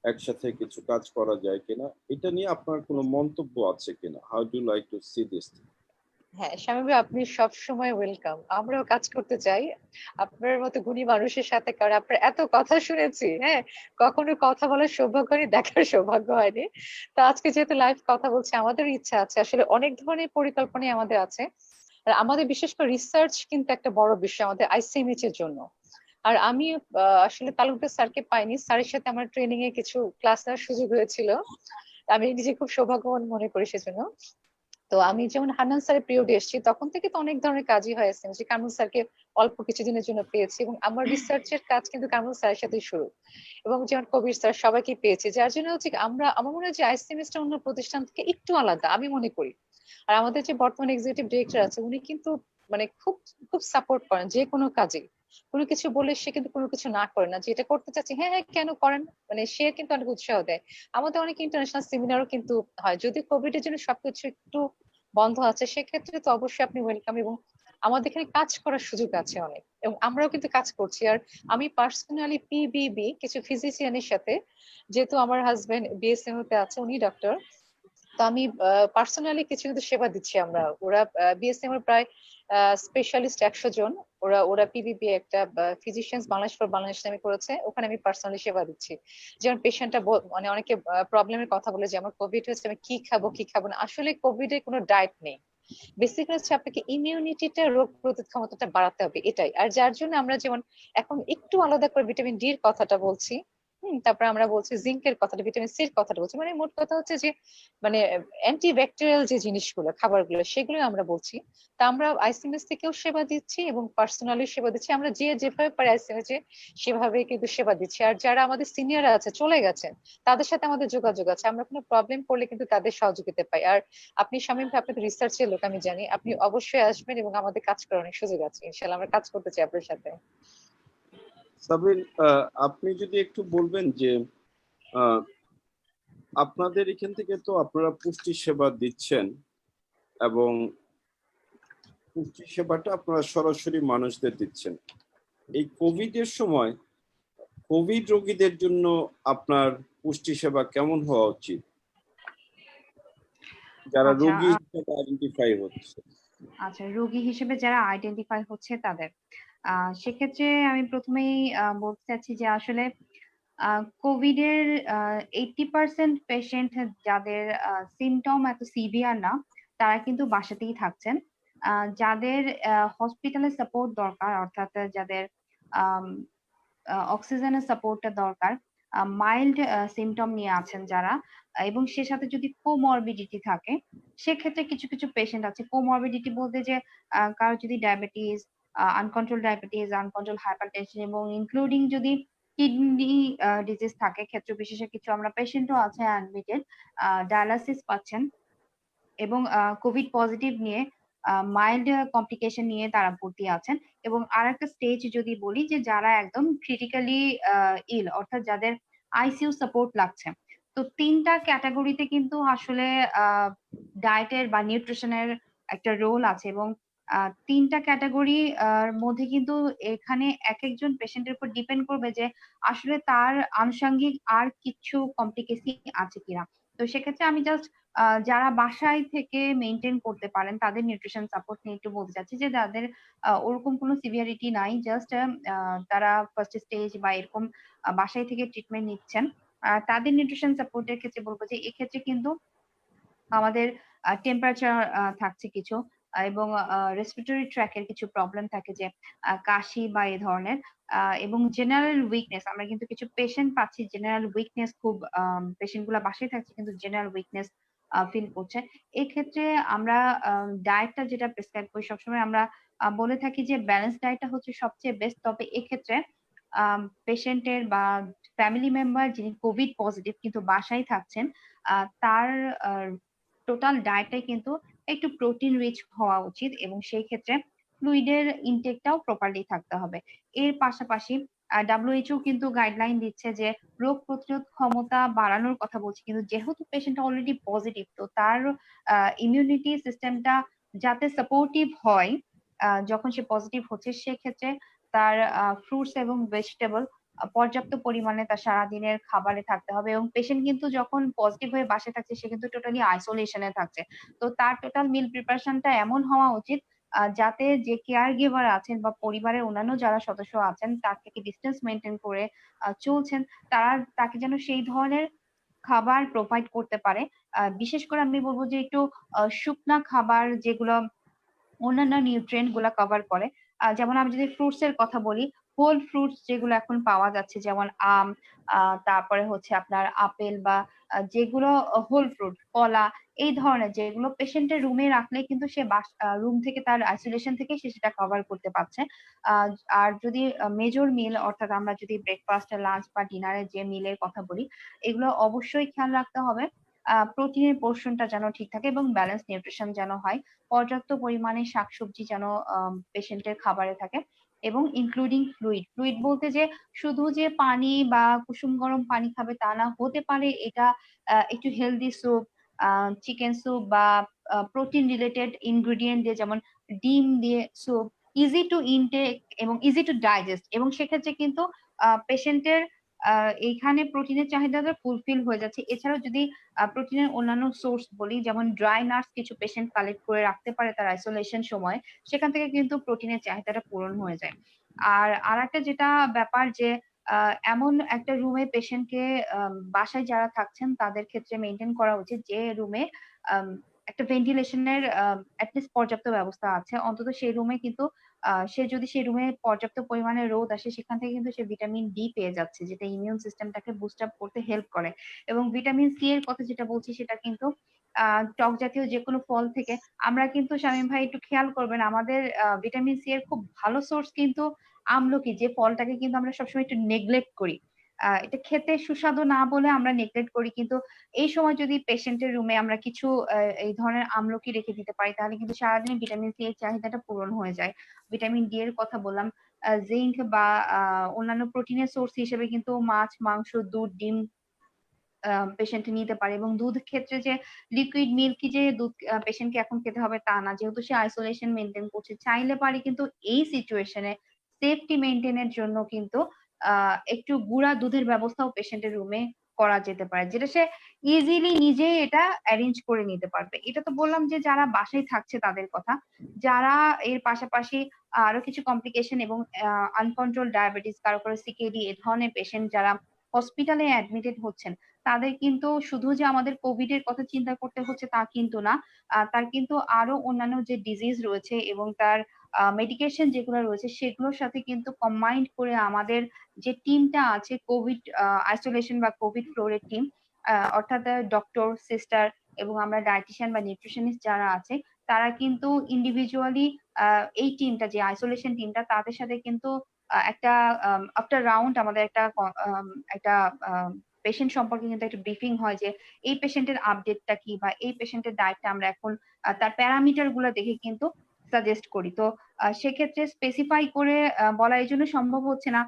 একসাথে কিছু কাজ করা যায় কিনা, এটা নিয়ে আপনার কোনো মন্তব্য আছে কিনা? How do like to C this? হ্যাঁ শামীম ভাই, আপনি সব সময় ওয়েলকাম, আমরাও কাজ করতে চাই আপনার মতো গুণী মানুষের সাথে, কারণ আপনার এত কথা শুনেছি, হ্যাঁ, কখনো কথা বলার সৌভাগ্য হয়নি, দেখার সৌভাগ্য হয়নি। তো আজকে যেহেতু লাইভ কথা বলছি, আমাদের ইচ্ছা আছে, আসলে অনেক ধরনের পরিকল্পনাই আমাদের আছে। আর আমাদের বিশেষ করে রিসার্চ কিন্তু একটা বড় বিষয় আমাদের আইসিএমএইচ এর জন্য। আর আমি আসলে তালুকদার স্যারকে পাইনি, স্যারের সাথে আমার ট্রেনিং এ কিছু ক্লাস নেওয়ার সুযোগ হয়েছিল, আমি নিজে খুব সৌভাগ্যবান মনে করি সেজন্য। তো আমি যেমন হান্নান স্যারের পিরিয়ডে এসেছি, তখন থেকে তো অনেক ধরনের কাজই হয়েছে, যে কামরুল স্যারকে অল্প কিছুদিনের জন্য পেয়েছি, এবং আমার রিসার্চের কাজ কিন্তু কামরুল স্যারের সাথে শুরু, এবং যেমন কবির স্যার সবাইকে পেয়েছি, যার জন্য হচ্ছে কি আমরা, আমার মনে হয় যে আইসিএমএসটা অন্য প্রতিষ্ঠান থেকে একটু আলাদা আমি মনে করি। আর আমাদের যে বর্তমান এক্সিকিউটিভ ডিরেক্টর আছে, উনি কিন্তু মানে খুব খুব সাপোর্ট করেন যে কোনো কাজে, কোনো কিছু বলে সে কিন্তু কোনো কিছু না করে না, যে এটা করতে চাচ্ছি হ্যাঁ হ্যাঁ কেন করেন, মানে সে কিন্তু অনেক উৎসাহ দেয়। আমাদের অনেক ইন্টারন্যাশনাল সেমিনারও কিন্তু হয়, যদি কোভিড এর জন্য সবকিছু একটু বন্ধ আছে, সেক্ষেত্রে তো অবশ্যই আপনি ওয়েলকাম, এবং আমাদের এখানে কাজ করার সুযোগ আছে অনেক, এবং আমরাও কিন্তু কাজ করছি। আর আমি পার্সোনালি পিবিবি কিছু ফিজিশিয়ানের সাথে, যেহেতু আমার হাজবেন্ড বিএসএমও তে আছে, উনি ডক্টর, তো আমি পার্সোনালি কিছু কিন্তু সেবা দিচ্ছি আমরা। ওরা বিএসএম এর প্রায় স্পেশালিস্ট 100 জন, ওরা ওরা পিবিবি একটা ফিজিশিয়ানস বাংলাদেশ ফর বাংলাদেশ নামে করেছে, ওখানে আমি পার্সোনালি সেবা দিচ্ছি। যেমন পেশেন্টটা মানে অনেকে প্রবলেমের কথা বলে যে আমার কোভিড হয়েছে, আমি কি খাবো কি খাবো না, আসলে কোভিড এর কোনো ডায়েট নেই, বেসিক্যালি হচ্ছে আপনাকে ইমিউনিটিটা, রোগ প্রতিরোধ ক্ষমতাটা বাড়াতে হবে, এটাই। আর যার জন্য আমরা যেমন এখন একটু আলাদা করে ভিটামিন ডি এর কথাটা বলছি, তারপরে আমরা বলছি জিঙ্কের কথাটা, ভিটামিন সি এর কথাটা বলছি, মানে মোট কথা হচ্ছে যে মানে অ্যান্টি ব্যাকটেরিয়াল যে জিনিসগুলো খাবারগুলো সেগুলো আমরা বলছি। তা আমরা আইসিএমএস থেকেও সেবা দিচ্ছি এবং পার্সোনালি সেবা দিচ্ছি, আমরা যে যেভাবে পারি আইসিএমএস এ সেভাবে কিন্তু সেবা দিচ্ছি। আর যারা আমাদের সিনিয়র আছে চলে গেছেন, তাদের সাথে আমাদের যোগাযোগ আছে, আমরা কোনো প্রবলেম পড়লে কিন্তু তাদের সহযোগিতা পাই। আর আপনি শামীম ভাই, আপনি তো রিসার্চের লোক আমি জানি, আপনি অবশ্যই আসবেন, এবং আমাদের কাজ করার অনেক সুযোগ আছে, ইনশাল্লাহ আমরা কাজ করতে চাই আপনার সাথে। সাবিন, আপনি যদি একটু বলবেন যে আহ, আপনাদের এখান থেকে তো আপনারা পুষ্টি সেবা দিচ্ছেন, এবং পুষ্টি সেবাটা আপনারা সরাসরি মানুষদের দিচ্ছেন। এই কোভিড এর সময় কোভিড রোগীদের জন্য আপনার পুষ্টি সেবা কেমন হওয়া উচিত, যারা আচ্ছা রোগী হিসেবে আইডেন্টিফাই হচ্ছে? আচ্ছা, রোগী হিসেবে যারা আইডেন্টিফাই হচ্ছে তাদের, সেক্ষেত্রে আমি প্রথমেই বলতে চাচ্ছি যে আসলে কোভিড এর 80% পেশেন্ট যাদের সিমটম এত সিভিয়ার না, তারা কিন্তু বাসাতেই থাকছেন। যাদের হসপিটালে সাপোর্ট দরকার, অর্থাৎ যাদের অক্সিজেনের সাপোর্টটা দরকার, মাইল্ড সিমটম নিয়ে আছেন যারা, এবং সে সাথে যদি কোমরবিডিটি থাকে, সেক্ষেত্রে কিছু কিছু পেশেন্ট আছে। কোমরবিডিটি বলতে যে কারো যদি diabetes, uncontrol diabetes, uncontrolled hypertension, এবং ইনক্লুডিং যদি কিডনি ডিজিজ থাকে, ক্ষেত্র বিশেষে কিছু আমরা পেশেন্টও আছে অ্যাডমিটেড, ডায়ালাসিস পাচ্ছেন, এবং কোভিড পজিটিভ নিয়ে মাইল্ড কমপ্লিকেশন নিয়ে তারা ভর্তি আছেন। এবং আরেকটা স্টেজ যদি বলি, যে যারা একদম ক্রিটিক্যালি ইল, অর্থাৎ যাদের আইসিইউ সাপোর্ট লাগছে। তো তিনটা ক্যাটাগরিতে কিন্তু আসলে ডায়েটের বা নিউট্রিশনের একটা রোল আছে, এবং তিনটা ক্যাটাগরি মধ্যে কিন্তু এখানে এক একজন পেশেন্টের উপর ডিপেন্ড করবে যে আসলে তার আনুষঙ্গিক আর কিছু কমপ্লিকেশন আছে কিনা। তো সেক্ষেত্রে আমি জাস্ট যারা বাসায় থেকে মেনটেন করতে পারেন তাদের নিউট্রিশন সাপোর্ট নিয়ে একটু বলতে চাচ্ছি, যে যাদের ওরকম কোনো সিভিয়ারিটি নাই, জাস্ট তারা ফার্স্ট স্টেজ বা এরকম বাসায় থেকে ট্রিটমেন্ট নিচ্ছেন, তাদের নিউট্রিশন সাপোর্টের ক্ষেত্রে বলবো যে এক্ষেত্রে কিন্তু আমাদের টেম্পারেচার থাকছে কিছু, এবং রেসপিরেটরি ট্র্যাকের কিছু প্রবলেম থাকে, যে কাশি বা এই ধরনের, এবং জেনারেল উইকনেস। আমরা কিন্তু কিছু পেশেন্ট পাচ্ছি জেনারেল উইকনেস, খুব পেশেন্ট গুলা বাসায় থাকছে কিন্তু জেনারেল উইকনেস ফিল করছে। এক্ষেত্রে আমরা ডায়েটটা যেটা প্রেসক্রাইব করি সবসময় আমরা বলে থাকি যে ব্যালেন্স ডায়েটটা হচ্ছে সবচেয়ে বেস্ট। তবে এক্ষেত্রে পেশেন্টের বা ফ্যামিলি মেম্বার যিনি কোভিড পজিটিভ কিন্তু বাসায় থাকছেন, তার টোটাল ডায়েটটাই কিন্তু একটু প্রোটিন রিচ হওয়া উচিত এবং সেই ক্ষেত্রে ফ্লুইডের ইনটেকটাও প্রপারলি থাকতে হবে। এর পাশাপাশি WHO কিন্তু গাইডলাইন দিচ্ছে যে রোগ প্রতিরোধ ক্ষমতা বাড়ানোর কথা বলছে, কিন্তু যেহেতু পেশেন্ট অলরেডি পজিটিভ তো তার ইমিউনিটি সিস্টেমটা যাতে সাপোর্টিভ হয় যখন সে পজিটিভ হচ্ছে, সেক্ষেত্রে তার ফ্রুটস এবং ভেজিটেবল পর্যাপ্ত পরিমাণে তার সারাদিনের খাবারে থাকতে হবে। এবং পেশেন্ট কিন্তু যখন পজিটিভ হয়ে বাসায় থাকছে সে কিন্তু টোটালি আইসোলেশনে থাকছে। তো তার টোটাল মিল প্রিপারেশনটা এমন হওয়া উচিত যাতে যে কেয়ার গিভার আছেন বা পরিবারের অন্যান্য যারা সদস্য আছেন তার থেকে ডিস্টেন্স মেনটেন করে চলছেন, তারা তাকে যেন সেই ধরনের খাবার প্রোভাইড করতে পারে। বিশেষ করে আমি বলবো যে একটু শুকনা খাবার যেগুলো অন্যান্য নিউট্রিয়েন্ট গুলা কভার করে। যেমন আমি যদি ফ্রুটস এর কথা বলি, হোল ফ্রুটস যেগুলো এখন পাওয়া যাচ্ছে যেমন আম, তারপরে হচ্ছে আপনার আপেল বা যেগুলো হোল ফ্রুট, কলা, এই ধরনের যেগুলো পেশেন্টের রুমে রাখলে কিন্তু সে রুম থেকে তার আইসোলেশন থেকে সে সেটা কভার করতে পারছে। আহ, আর যদি মেজর মিল অর্থাৎ আমরা যদি ব্রেকফাস্ট, লাঞ্চ বা ডিনারে যে মিলের কথা বলি, এগুলো অবশ্যই খেয়াল রাখতে হবে। প্রোটিনের পোর্শনটা যেন ঠিক থাকে এবং ব্যালেন্স নিউট্রিশন যেন হয়। পর্যাপ্ত পরিমাণে শাকসবজি যেন পেশেন্টের খাবারে থাকে এবং ইনক্লুডিং ফ্লুইড। ফ্লুইড বলতে যে শুধু যে পানি বা কুসুম গরম পানি খাবে তা না, হতে পারে এটা একটু হেলদি স্যুপ, চিকেন স্যুপ বা প্রোটিন রিলেটেড ইনগ্রিডিয়েন্ট দিয়ে যেমন ডিম দিয়ে স্যুপ, ইজি টু ইনটেক এবং ইজি টু ডাইজেস্ট, এবং সেক্ষেত্রে কিন্তু পেশেন্টের এইখানে প্রোটিনের চাহিদাটা ফুলফিল হয়ে যাচ্ছে। এছাড়াও যদি প্রোটিনের অন্যান্য সোর্স বলি, যেমন ড্রাই নাটস কিছু পেশেন্ট কালেক্ট করে রাখতে পারে তার আইসোলেশন সময়, সেখান থেকে কিন্তু প্রোটিনের চাহিদাটা পূরণ হয়ে যায়। আর আরেকটা যেটা ব্যাপার যে এমন একটা রুমে পেশেন্টকে বাসায় যারা থাকছেন তাদের ক্ষেত্রে মেনটেন করা উচিত যে রুমে একটা ভেন্টিলেশনের অ্যাটলিস্ট পর্যাপ্ত ব্যবস্থা আছে, অন্তত সেই রুমে কিন্তু সে যদি সেই রুমে পর্যাপ্ত পরিমাণে রোদ আসে সেখান থেকে কিন্তু সে ভিটামিন ডি পেয়ে যাচ্ছে, যেটা ইমিউন সিস্টেমটাকে বুস্ট আপ করতে হেল্প করে। এবং ভিটামিন সি এর কথা যেটা বলছি সেটা কিন্তু টক জাতীয় যে কোনো ফল থেকে আমরা কিন্তু, শামীম ভাই একটু খেয়াল করবেন, আমাদের ভিটামিন সি এর খুব ভালো সোর্স কিন্তু আমলকি, যে ফলটাকে কিন্তু আমরা সবসময় একটু নেগলেক্ট করি। এটা খেতে সুস্বাদু না বলে আমরা নেগলেক্ট করি, কিন্তু এই সময় যদি পেশেন্টের রুমে আমরা কিছু এই ধরনের আমলকি রেখে দিতে পারি তাহলে কিন্তু সারাদিন ভিটামিন সি এর চাহিদাটা পূরণ হয়ে যায়। ভিটামিন ডি এর কথা বললাম, জিঙ্ক বা অন্যান্য প্রোটিনের সোর্স হিসেবে কিন্তু মাছ, মাংস, দুধ, ডিম পেশেন্ট নিতে পারে। এবং দুধ ক্ষেত্রে যে লিকুইড মিল্কি যে দুধ পেশেন্টকে এখন খেতে হবে তা না, যেহেতু সে আইসোলেশন মেনটেন করছে, চাইলে পারে কিন্তু এই সিচুয়েশনে সেফটি মেনটেনের জন্য কিন্তু একটু গুঁড়া দুধের ব্যবস্থাও পেশেন্টের রুমে করা যেতে পারে, যেটা সে ইজিলি নিজেই এটা অ্যারেঞ্জ করে নিতে পারবে। এটা তো বললাম যে যারা বাসায় থাকছে তাদের কথা। যারা এর পাশাপাশি আরো কিছু কমপ্লিকেশন এবং আনকন্ট্রোল ডায়াবেটিস, কারো কারো সিকেডি, এ ধরনের পেশেন্ট যারা হসপিটালে অ্যাডমিটেড হচ্ছেন, তাদের কিন্তু শুধু যে আমাদের কোভিড এর কথা চিন্তা করতে হচ্ছে তা কিন্তু না, তার কিন্তু আরো অন্যান্য যে ডিজিজ রয়েছে এবং তার মেডিকেশন যেগুলো রয়েছে সেগুলোর সাথে কিন্তু কম্বাইন্ড করে আমাদের যে টিমটা আছে কোভিড আইসোলেশন বা কোভিড ফ্লোরের টিম, অর্থাৎ ডক্টর, সিস্টার এবং আমরা ডায়েটিশিয়ান বা নিউট্রিশনিস্ট যারা আছে, তারা কিন্তু ইন্ডিভিজুয়ালি এই টিমটা যে আইসোলেশন টিমটা তাদের সাথে কিন্তু একটা আফটার রাউন্ড আমাদের একটা পেশেন্ট সম্পর্কে কিন্তু একটা ব্রিফিং হয় যে এই পেশেন্টের আপডেটটা কি বা এই পেশেন্টের ডায়েটটা আমরা এখন তার প্যারামিটার গুলো দেখে কিন্তু সাজেস্ট করি। তো সেক্ষেত্রে স্পেসিফাই করে বলা এই জন্য সম্ভব হচ্ছে না।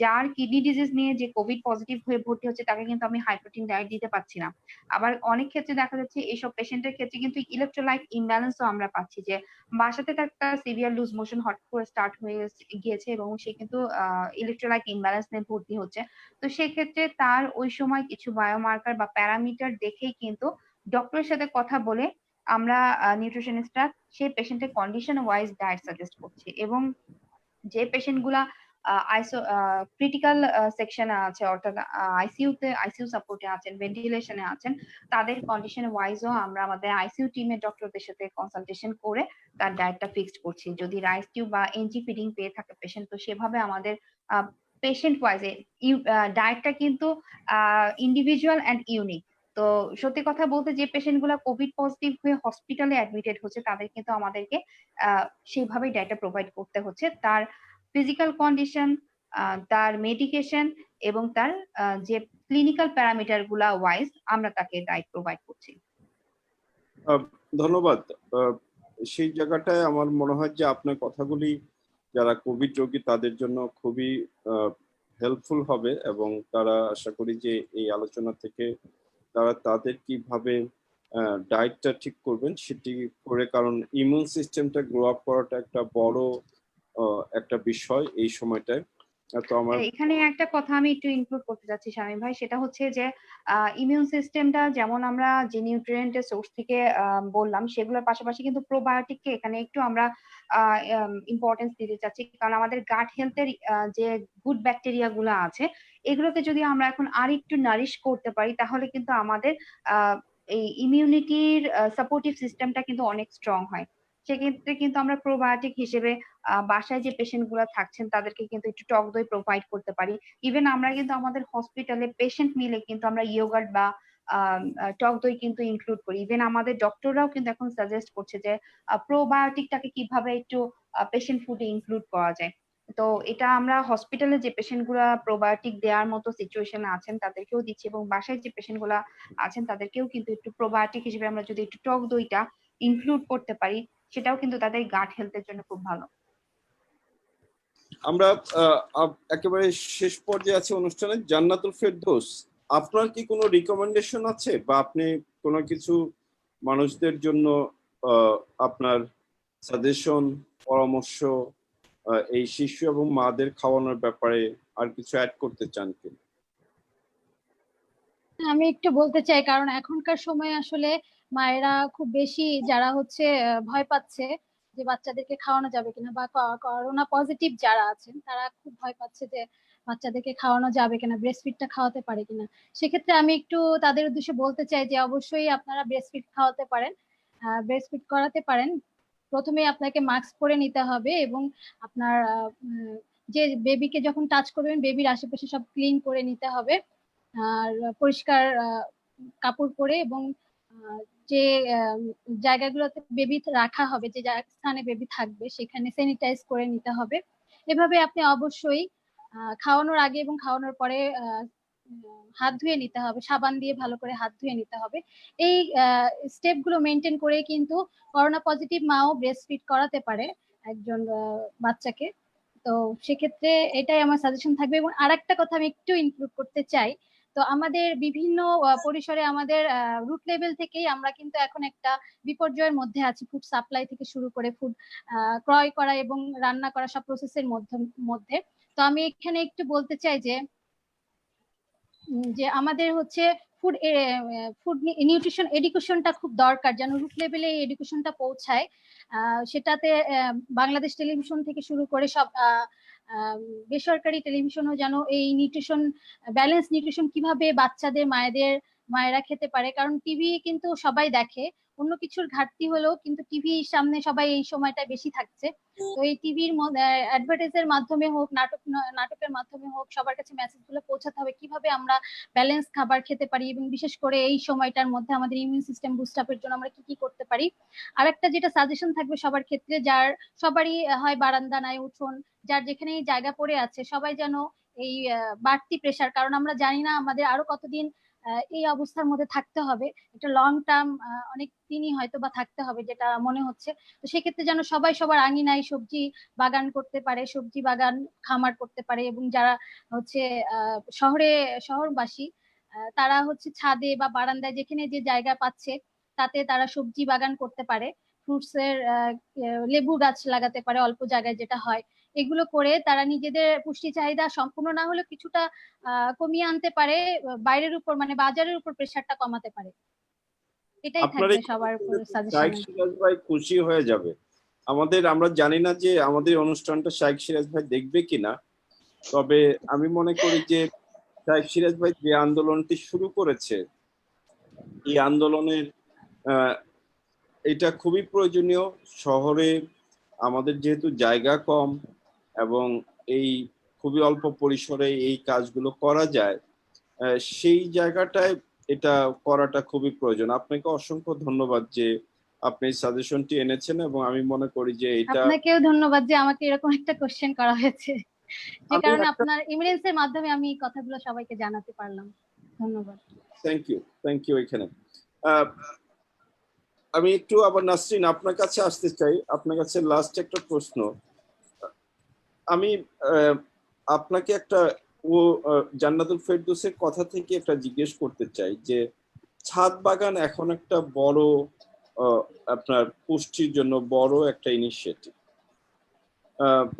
যার কিডনি ডিজিজ নিয়ে যে কোভিড পজিটিভ হয়ে ভর্তি হচ্ছে তাকে কিন্তু আমি হাই প্রোটিন ডায়েট দিতে পারছি না। আবার অনেক ক্ষেত্রে দেখা যাচ্ছে এইসব পেশেন্টের ক্ষেত্রে কিন্তু ইলেকট্রোলাইট ইমব্যালেন্সও আমরা পাচ্ছি, যে বাসাতে তার একটা সিভিয়ার লুজ মোশন হট করে স্টার্ট হয়ে গিয়েছে এবং সে কিন্তু ইলেকট্রোলাইট ইমব্যালেন্স নিয়ে ভর্তি হচ্ছে। তো সেক্ষেত্রে তার ওই সময় কিছু বায়োমার্কার বা প্যারামিটার দেখেই কিন্তু ডক্টরের সাথে কথা বলে আমরা নিউট্রিশনিস্টরা সেই পেশেন্টের কন্ডিশন ওয়াইজ ডায়েট সাজেস্ট করছি। এবং যে পেশেন্ট গুলা আইসো ক্রিটিক্যাল সেকশনে আছে অর্থাৎ আইসিইউ সাপোর্টে আছেন, ভেন্টিলেশনে আছেন, তাদের কন্ডিশন ওয়াইজও আমরা আমাদের আইসিইউ টিমের ডক্টরদের সাথে কনসালটেশন করে তার ডায়েটটা ফিক্সড করছি। যদি রাইস টিউব বা এনজি ফিডিং পেয়ে থাকে পেশেন্ট, তো সেভাবে আমাদের পেশেন্ট ওয়াইজে ডায়েটটা কিন্তু ইন্ডিভিজুয়াল অ্যান্ড ইউনিক। তো সত্যি কথা বলতে যে পেশেন্ট গুলা কোভিড পজিটিভ হয়ে হসপিটালে অ্যাডমিটেড হচ্ছে তাদের কিন্তু আমাদেরকে সেইভাবেই ডাটা প্রোভাইড করতে হচ্ছে, তার ফিজিক্যাল কন্ডিশন, তার মেডিকেশন এবং তার যে ক্লিনিক্যাল প্যারামিটার গুলা ওয়াইজ আমরা তাকে ডায়েট প্রোভাইড করছি। ধন্যবাদ। সেই জায়গাটায় আমার মনে হয় যে আপনার কথাগুলি যারা কোভিড রোগী তাদের জন্য খুবই হেল্পফুল হবে, এবং তারা আশা করি যে এই আলোচনা থেকে তারা তাদের কিভাবে ডায়েটটা ঠিক করবেন সেটি করে, কারণ ইমিউন সিস্টেমটা গ্রো আপ করাটা একটা বড় একটা বিষয় এই সময়টায়। তো আমার এখানে একটা কথা আমি একটু ইনক্লুড করতে যাচ্ছি শামীম ভাই, সেটা হচ্ছে যে ইমিউন সিস্টেমটা যেমন আমরা যে নিউট্রিয়েন্টের সোর্স থেকে বললাম সেগুলোর পাশাপাশি কিন্তু প্রোবায়োটিককে এখানে একটু আমরা ইম্পর্টেন্স দিতে চাচ্ছি, কারণ আমাদের গাট হেলথের যে গুড ব্যাকটেরিয়া গুলো আছে এগুলোকে যদি আমরা এখন আর একটু নারিশ করতে পারি তাহলে কিন্তু আমাদের এই ইমিউনিটির সাপোর্টিভ সিস্টেমটা কিন্তু অনেক স্ট্রং হয়। সেক্ষেত্রে কিন্তু আমরা প্রোবায়োটিক হিসেবে বাসায় যে পেশেন্ট গুলা থাকছেন তাদেরকে কিন্তু একটু টক দই প্রোভাইড করতে পারি। ইভেন আমরা কিন্তু আমাদের হসপিটালে পেশেন্ট মিলে কিন্তু আমরা ইয়োগার্ট বা টক দই কিন্তু ইনক্লুড করি। ইভেন আমাদের ডক্টররাও কিন্তু এখন সাজেস্ট করছে যে প্রোবায়োটিকটাকে কিভাবে একটু পেশেন্ট ফুডে ইনক্লুড করা যায়। তো এটা আমরা হসপিটালে যে পেশেন্ট গুলা প্রোবায়োটিক দেওয়ার মতো সিচুয়েশনে আছেন তাদেরকেও দিচ্ছি, এবং বাসায় যে পেশেন্ট গুলা আছেন তাদেরকেও কিন্তু একটু প্রোবায়োটিক হিসেবে আমরা যদি একটু টক দইটা ইনক্লুড করতে পারি সেটাও কিন্তু তাদের গাট হেলথের জন্য খুব ভালো। আমরা একেবারে শেষ পর্যায়ে আছে অনুষ্ঠানে। জান্নাতুল ফেরদৌস, আপনার কি কোনো রিকমেন্ডেশন আছে, বা আপনি কোনো কিছু মানুষদের জন্য আপনার সাজেশন, পরামর্শ এই শিশু এবং মাদের খাওয়ানোর ব্যাপারে আর কিছু অ্যাড করতে চান কি? আমি একটু বলতে চাই, কারণ এখনকার সময় আসলে মায়েরা খুব বেশি যারা হচ্ছে ভয় পাচ্ছে যে বাচ্চাদেরকে খাওয়ানো যাবে কিনা, বা করোনা পজিটিভ যারা আছেন তারা খুব ভয় পাচ্ছে যে বাচ্চাদেরকে খাওয়ানো যাবে কিনা, ব্রেস্ট ফিডটা খাওয়াতে পারে কিনা। সেক্ষেত্রে আমি একটু তাদের উদ্দেশ্যে বলতে চাই যে অবশ্যই আপনারা ব্রেস্ট ফিড খাওয়াতে পারেন, ব্রেস্ট ফিড করাতে পারেন। প্রথমে আপনাকে মাস্ক পরে নিতে হবে, এবং আপনার যে বেবিকে যখন টাচ করবেন বেবির আশেপাশে সব ক্লিন করে নিতে হবে, আর পরিষ্কার কাপড় পরে, এবং আহ, যে আহ, জায়গাগুলোতে বেবি রাখা হবে, যে স্থানে বেবি থাকবে সেখানে স্যানিটাইজ করে নিতে হবে। এভাবে আপনি অবশ্যই খাওয়ানোর আগে এবং খাওয়ানোর পরে হাত ধুয়ে নিতে হবে, সাবান দিয়ে ভালো করে হাত ধুয়ে নিতে হবে। এই স্টেপ গুলো মেনটেন করে কিন্তু করোনা পজিটিভ মাও ব্রেস্ট ফিড করাতে পারে একজন বাচ্চাকে। তো সেক্ষেত্রে এটাই আমার সাজেশন থাকবে। এবং আরেকটা কথা আমি একটু ইনক্লুড করতে চাই, তো আমাদের বিভিন্ন পরিসরে আমাদের রুট লেভেল থেকেই আমরা কিন্তু এখন একটা বিপর্যয়ের মধ্যে আছি, ফুড সাপ্লাই থেকে শুরু করে ফুড ক্রয় করা এবং রান্না করা সব প্রসেসের মধ্যে। তো আমি এখানে একটু বলতে চাই যে যে আমাদের হচ্ছে ফুড ফুড নিউট্রিশন এডুকেশনটা খুব দরকার, যেন রুট লেভেলে এই এডুকেশনটা পৌঁছায়। সেটাতে বাংলাদেশ টেলিভিশন থেকে শুরু করে সব বেসরকারি টেলিভিশনও যেন এই নিউট্রিশন, ব্যালেন্স নিউট্রিশন কিভাবে বাচ্চাদের মায়েরা খেতে পারে। কারণ টিভি কিন্তু সবাই দেখে, অন্য কিছুর ঘাটতি হলেও কিন্তু টিভির সামনে সবাই এই সময়টা বেশি থাকছে। তো এই টিভির অ্যাডভার্টাইজের মাধ্যমে হোক, নাটকের মাধ্যমে হোক, সবার কাছে মেসেজ গুলো পৌঁছাতে হবে কিভাবে আমরা ব্যালেন্স খাবার খেতে পারি, এবং বিশেষ করে এই সময়টার মধ্যে আমাদের ইমিউন সিস্টেম বুস্ট আপের জন্য আমরা কি কি করতে পারি। আরেকটা যেটা সাজেশন থাকবে সবার ক্ষেত্রে, সবারই হয় বারান্দা নাই উঠোন, যার যেখানে জায়গা পড়ে আছে, সবাই যেন এই বাড়তি প্রেসার, কারণ আমরা জানি না আমাদের আরো কতদিন এই অবস্থার মধ্যে থাকতে হবে, এটা লং টার্ম অনেক দিনই হয়তো বা থাকতে হবে যেটা মনে হচ্ছে। তো সেক্ষেত্রে যেন সবাই সবার আঙিনায় সবজি বাগান করতে পারে, সবজি বাগান খামার করতে পারে, এবং যারা হচ্ছে শহরবাসী তারা হচ্ছে ছাদে বা বারান্দায় যেখানে যে জায়গা পাচ্ছে তাতে তারা সবজি বাগান করতে পারে, ফ্রুটসের লেবু গাছ লাগাতে পারে অল্প জায়গায় যেটা হয়। এগুলো করে তারা নিজেদের পুষ্টি চাহিদা সম্পূর্ণ না হলে কিছুটা কমিয়ে আনতে পারে, বাইরের উপর মানে বাজারের উপর প্রেসারটা কমাতে পারে। এটাই আপনার থাকবে এই সবার উপর শাইখ সাজেশন। সিরাজ ভাই খুশি হয়ে যাবে। আমরা জানি না যে আমাদের অনুষ্ঠানটা শাইখ সিরাজ ভাই দেখবে কিনা, তবে আমি মনে করি যে শাইখ সিরাজ ভাই যে আন্দোলনটি শুরু করেছে, এই আন্দোলনের এটা খুবই প্রয়োজনীয়। শহরে আমাদের যেহেতু জায়গা কম এবং এই খুবই অল্প পরিসরে এই কাজগুলো করা যায়, সেই জায়গাটায় এটা করাটা খুবই প্রয়োজন। আপনাকে অসংখ্য ধন্যবাদ যে আপনি সাজেশনটি এনেছেন, এবং আমি মনে করি যে এটা আপনাকেও ধন্যবাদ যে আমাকে এরকম একটা কোশ্চেন করা হয়েছে, যে আমি কারণে একটা আপনার ইমিনেন্সের মাধ্যমে আমি এই কথাগুলো সবাইকে জানাতে পারলাম। ধন্যবাদ। থ্যাংক ইউ এখানে। আহ, আমি একটু আবার নাসরিন আপনার কাছে আসতে চাই, আপনার কাছে লাস্ট একটা প্রশ্ন। আমি আপনাকে একটা ও জান্নাতুল ফেরদৌসের কথা থেকে একটা জিজ্ঞেস করতে চাই যে ছাদ বাগান এখন একটা বড় আপনার পুষ্টির জন্য বড় একটা ইনিশিয়েটিভ।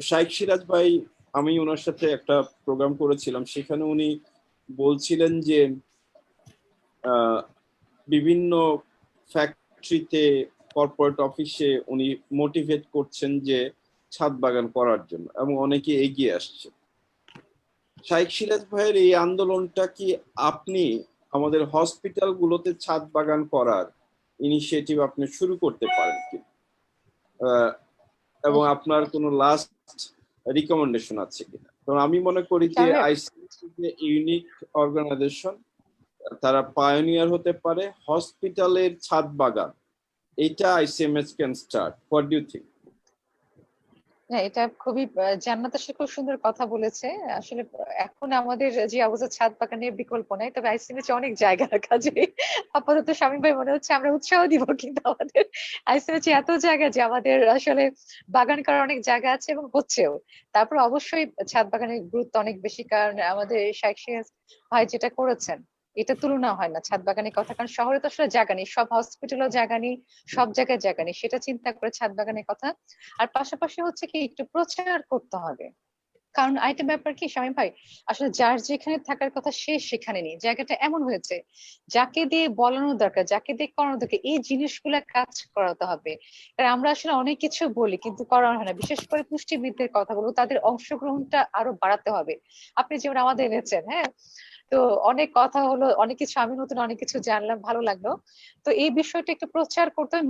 শাইখ সিরাজ ভাই, আমি ওনার সাথে একটা প্রোগ্রাম করেছিলাম, সেখানে উনি বলছিলেন যে বিভিন্ন ফ্যাক্টরিতে, কর্পোরেট অফিসে উনি মোটিভেট করছেন যে ছাদ বাগান করার জন্য, এবং অনেকে এগিয়ে আসছে। শাইখ সিরাজ ভাইয়ের এই আন্দোলনটা কি আপনি আমাদের হসপিটাল গুলোতে ছাদ বাগান করার ইনিশিয়েটিভ আপনি শুরু করতে পারেন কি? এবং আপনার কোনো লাস্ট রিকমেন্ডেশন আছে কিনা? কারণ আমি মনে করি যে আইসিএমএস যে ইউনিক অর্গানাইজেশন, তারা পায়োনিয়ার হতে পারে হসপিটালের ছাদ বাগান। এটা ICMS can start. What do you think? হ্যাঁ, এটা খুবই জান্নাত আসলে খুব সুন্দর কথা বলেছে। আসলে এখন আমাদের যে অবস্থা, ছাদ বাগানের বিকল্প নাই, তবে আইসিএমএস অনেক জায়গা কাজে আপাতত শামীম ভাই মনে হচ্ছে আমরা উৎসাহ দিব, কিন্তু আমাদের আইসিএমএস এত জায়গা যে আমাদের আসলে বাগান করার অনেক জায়গা আছে এবং হচ্ছেও। তারপর অবশ্যই ছাদ বাগানের গুরুত্ব অনেক বেশি, কারণ আমাদের শাইখ সিরাজ ভাই যেটা করেছেন এটা তুলনা হয় না ছাদ বাগানের কথা। কারণ শহরে তো আসলে জায়গা নেই, সব হসপিটালও জায়গা নেই, সব জায়গায় জায়গা নেই, সেটা চিন্তা করে ছাদ বাগানের কথা। আর পাশাপাশি হচ্ছে কি একটু প্রচার করতে হবে। কারণ আরেকটা ব্যাপার কি শামীম ভাই, আসলে যার যেখানে থাকার কথা সে সেখানে নেই। জায়গাটা এমন হয়েছে, যাকে দিয়ে বলানো দরকার, যাকে দিয়ে করানো দরকার, এই জিনিসগুলা কাজ করাতে হবে। কারণ আমরা আসলে অনেক কিছু বলি কিন্তু করানো হয় না। বিশেষ করে পুষ্টিবিদদের কথা বলবো, তাদের অংশগ্রহণটা আরো বাড়াতে হবে। আপনি যেমন আমাদের এনেছেন, হ্যাঁ, তো অনেক কথা হলো, অনেক কিছু আমি নতুন অনেক কিছু জানলাম, ভালো লাগলো। তো এই বিষয়টা একটু প্রচার করতে হবে,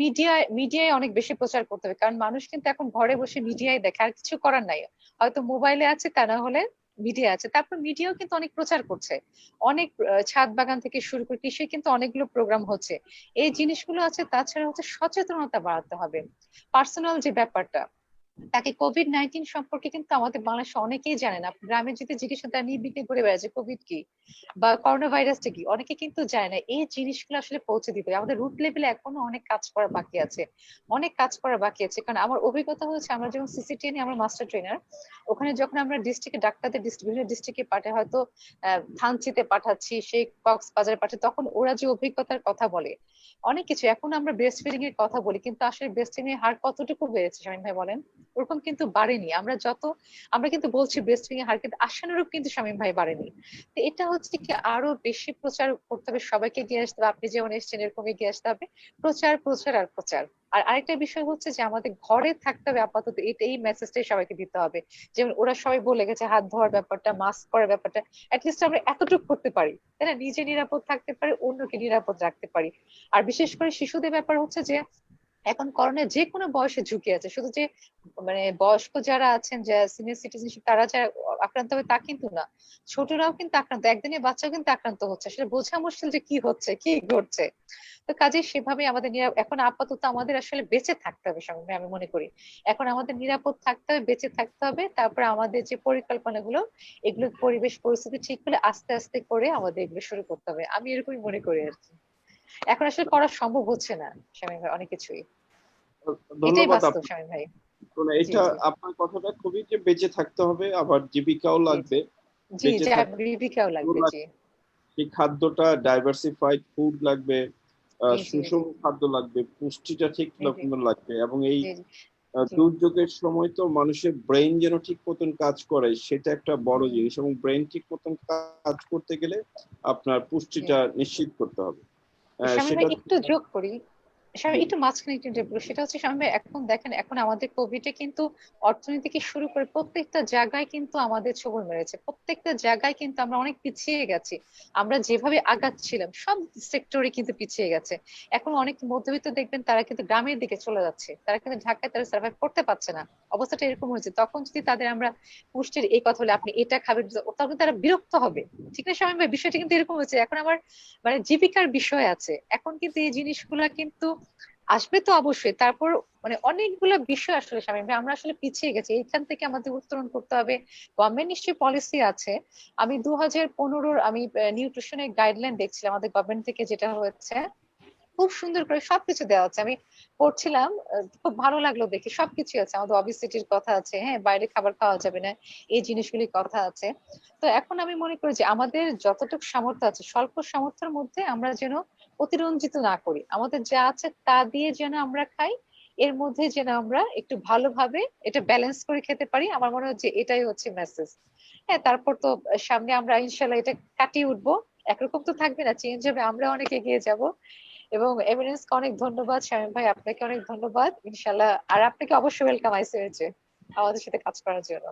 মিডিয়ায় অনেক বেশি প্রচার করতে হবে। কারণ মানুষ কিন্তু এখন ঘরে বসে মিডিয়ায় দেখে, আর কিছু করার নাই। হয়তো মোবাইলে আছে, তা না হলে মিডিয়া আছে। তারপর মিডিয়াও কিন্তু অনেক প্রচার করছে, অনেক ছাদ বাগান থেকে শুরু করে কৃষি কিন্তু অনেকগুলো প্রোগ্রাম হচ্ছে। এই জিনিসগুলো আছে। তাছাড়া হচ্ছে সচেতনতা বাড়াতে হবে। পার্সোনাল যে ব্যাপারটা, তাকে কোভিড-19 সম্পর্কে কিন্তু আমাদের বাংলাদেশে অনেকেই জানে না। গ্রামে যদি জিজ্ঞেস করেন, তারা নির্বিঘ্নে ঘুরে বেড়াচ্ছে কোভিড কি বা করোনা ভাইরাসটা কি, অনেকে কিন্তু জানে না। এই জিনিসগুলো আসলে পৌঁছে দিতে হবে। আমাদের রুট লেভেলে এখনো অনেক কাজ করা বাকি আছে, অনেক কাজ করা বাকি আছে। কারণ আমার অভিজ্ঞতা হচ্ছে, আমরা যখন সিসিটিএন আমরা মাস্টার ট্রেনার, ওখানে যখন আমরা ডিস্ট্রিক্টে ডাক্তারদের বিভিন্ন ডিস্ট্রিক্টে পাঠাই, হয়তো থানচিতে পাঠাচ্ছি, সেই কক্সবাজারে পাঠাচ্ছি, তখন ওরা যে অভিজ্ঞতার কথা বলে অনেক কিছু। এখন আমরা ব্রেস্ট ফিডিং এর কথা বলি, কিন্তু আসলে ব্রেস্ট ফিডিং এর হার কতটুকু বেড়েছে শামীম ভাই বলেন? ওরকম কিন্তু বাড়েনি। আমরা কিন্তু বলছি ব্রেস্ট ফিডিং এর হার, কিন্তু আশানুরূপ কিন্তু শামীম ভাই বাড়েনি। তো এটা হচ্ছে কি, আরো বেশি প্রচার করতে হবে, সবাইকে এগিয়ে আসতে হবে। আপনি যেমন এসেছেন এরকম এগিয়ে আসতে হবে। প্রচার প্রচার আর প্রচার। আর আরেকটা বিষয় হচ্ছে যে আমাদের ঘরে থাকতে হবে আপাতত, এই মেসেজটাই সবাইকে দিতে হবে। যেমন ওরা সবাই বলে গেছে হাত ধোয়ার ব্যাপারটা, মাস্ক পরার ব্যাপারটা, অ্যাটলিস্ট আমরা এতটুকু করতে পারি, তাই না? নিজে নিরাপদ থাকতে পারি, অন্যকে নিরাপদ রাখতে পারি। আর বিশেষ করে শিশুদের ব্যাপার হচ্ছে যে এখন করোনায় যে কোনো বয়সে ঝুঁকি আছে। শুধু যে বয়স্ক যারা আছেন, যা সিনিয়র সিটিজেনশিপ, তারা যারা আক্রান্ত হবে তা কিন্তু না, ছোটরাও কিন্তু আক্রান্ত, একদিনের বাচ্চাও কিন্তু আক্রান্ত হচ্ছে। আসলে বোঝা মুশকিল যে কি হচ্ছে, কি ঘটছে। তো কাজে সেভাবে আমাদের এখন আপাতত আমাদের আসলে বেঁচে থাকতে হবে সঙ্গে, আমি মনে করি এখন আমাদের নিরাপদ থাকতে হবে, বেঁচে থাকতে হবে। তারপর আমাদের যে পরিকল্পনাগুলো, এগুলো পরিবেশ পরিস্থিতি ঠিক হলে আস্তে আস্তে করে আমাদের এগুলো শুরু করতে হবে। আমি এরকমই মনে করি আর কি। এখন আসলে করা সম্ভব হচ্ছে না শামীম ভাই, অনেক কিছুই। এটাই ধন্যবাদ বাস্তব আপনাকে। শামীম ভাই। জি এটা জি আপনার কথাটা খুবই, যে বেঁচে থাকতে হবে, আবার জীবিকাও জি জি লাগবে। জি, বেঁচে যা থাকতে বিবিকাও লাগবে। জি সেই খাদ্যটা ডাইভার্সিফাইড ফুড লাগবে, জি জি জি সুষম খাদ্য লাগবে, পুষ্টিটা ঠিক জি জি রকম লাগবে, এবং এই জি জি দুর্যোগের সময় তো মানুষের ব্রেন যেন ঠিক মতন কাজ করে, সেটা একটা বড় হুম, জিনিস, এবং ব্রেন ঠিক মতন কাজ করতে গেলে আপনার জি। পুষ্টিটা নিশ্চিত করতে হবে। শামীম সেটা ভাই একটু যোগ করি, একটু মাঝখানে একটু interrupt করি। সেটা হচ্ছে স্বামী ভাই, এখন দেখেন এখন আমাদের কোভিডে কিন্তু অর্থনীতি থেকে শুরু করে প্রত্যেকটা জায়গায় কিন্তু আমাদের ছোবল মেরেছে, প্রত্যেকটা জায়গায় কিন্তু আমরা অনেক পিছিয়ে গেছি। আমরা যেভাবে আগাচ্ছিলাম সব সেক্টরে কিন্তু পিছিয়ে গেছে। এখন অনেক মধ্যবিত্ত দেখবেন তারা কিন্তু গ্রামের দিকে চলে যাচ্ছে, তারা কিন্তু ঢাকায় তারা সার্ভাইভ করতে পারছে না। অবস্থাটা এরকম হয়েছে, তখন যদি তাদের আমরা পুষ্টির এই কথা বলে আপনি এটা খাবেন, তখন তারা বিরক্ত হবে। ঠিক না স্বামী ভাই? বিষয়টা কিন্তু এরকম হয়েছে। এখন আমার মানে জীবিকার বিষয় আছে, এখন কিন্তু এই জিনিসগুলা কিন্তু আসবে তো অবশ্যই। তারপর মানে অনেকগুলো বিষয় আসলে স্বামী ভাই আমরা আসলে পিছিয়ে গেছি, এইখান থেকে আমাদের উত্তরণ করতে হবে। গভর্নমেন্ট নিশ্চয়ই পলিসি আছে। আমি 2015 আমি নিউট্রিশনের গাইডলাইন দেখছিলাম আমাদের গভর্নমেন্ট থেকে, যেটা হয়েছে খুব সুন্দর করে সবকিছু দেওয়া আছে। আমি পড়ছিলাম, খুব ভালো লাগলো দেখে। সবকিছু আছে, আমাদের অবিসিটির কথা আছে, হ্যাঁ বাইরে খাবার খাওয়া যাবে না, এই জিনিসগুলির কথা আছে। তো এখন আমি মনে করি যে আমাদের যতটুকু সামর্থ্য আছে, স্বল্প সামর্থ্যের মধ্যে আমরা যেন অতিরঞ্জিত না করি, আমাদের যা আছে তা দিয়ে যেন আমরা খাই। এর মধ্যে যেন আমরা একটু ভালোভাবে এটা ব্যালেন্স করে খেতে পারি। আমার মনে হয় যে এটাই হচ্ছে মেসেজ। হ্যাঁ, তারপর তো সামনে আমরা ইনশাল্লাহ এটা কাটিয়ে উঠবো। একরকম তো থাকবে না, চেঞ্জ হবে, আমরা অনেক এগিয়ে যাব। এবং এমিনেন্সকে অনেক ধন্যবাদ, শামীম ভাই আপনাকে অনেক ধন্যবাদ, ইনশাল্লাহ। আর আপনাকে অবশ্যই ওয়েলকাম আইসিএইচে আমাদের সাথে কাজ করার জন্য।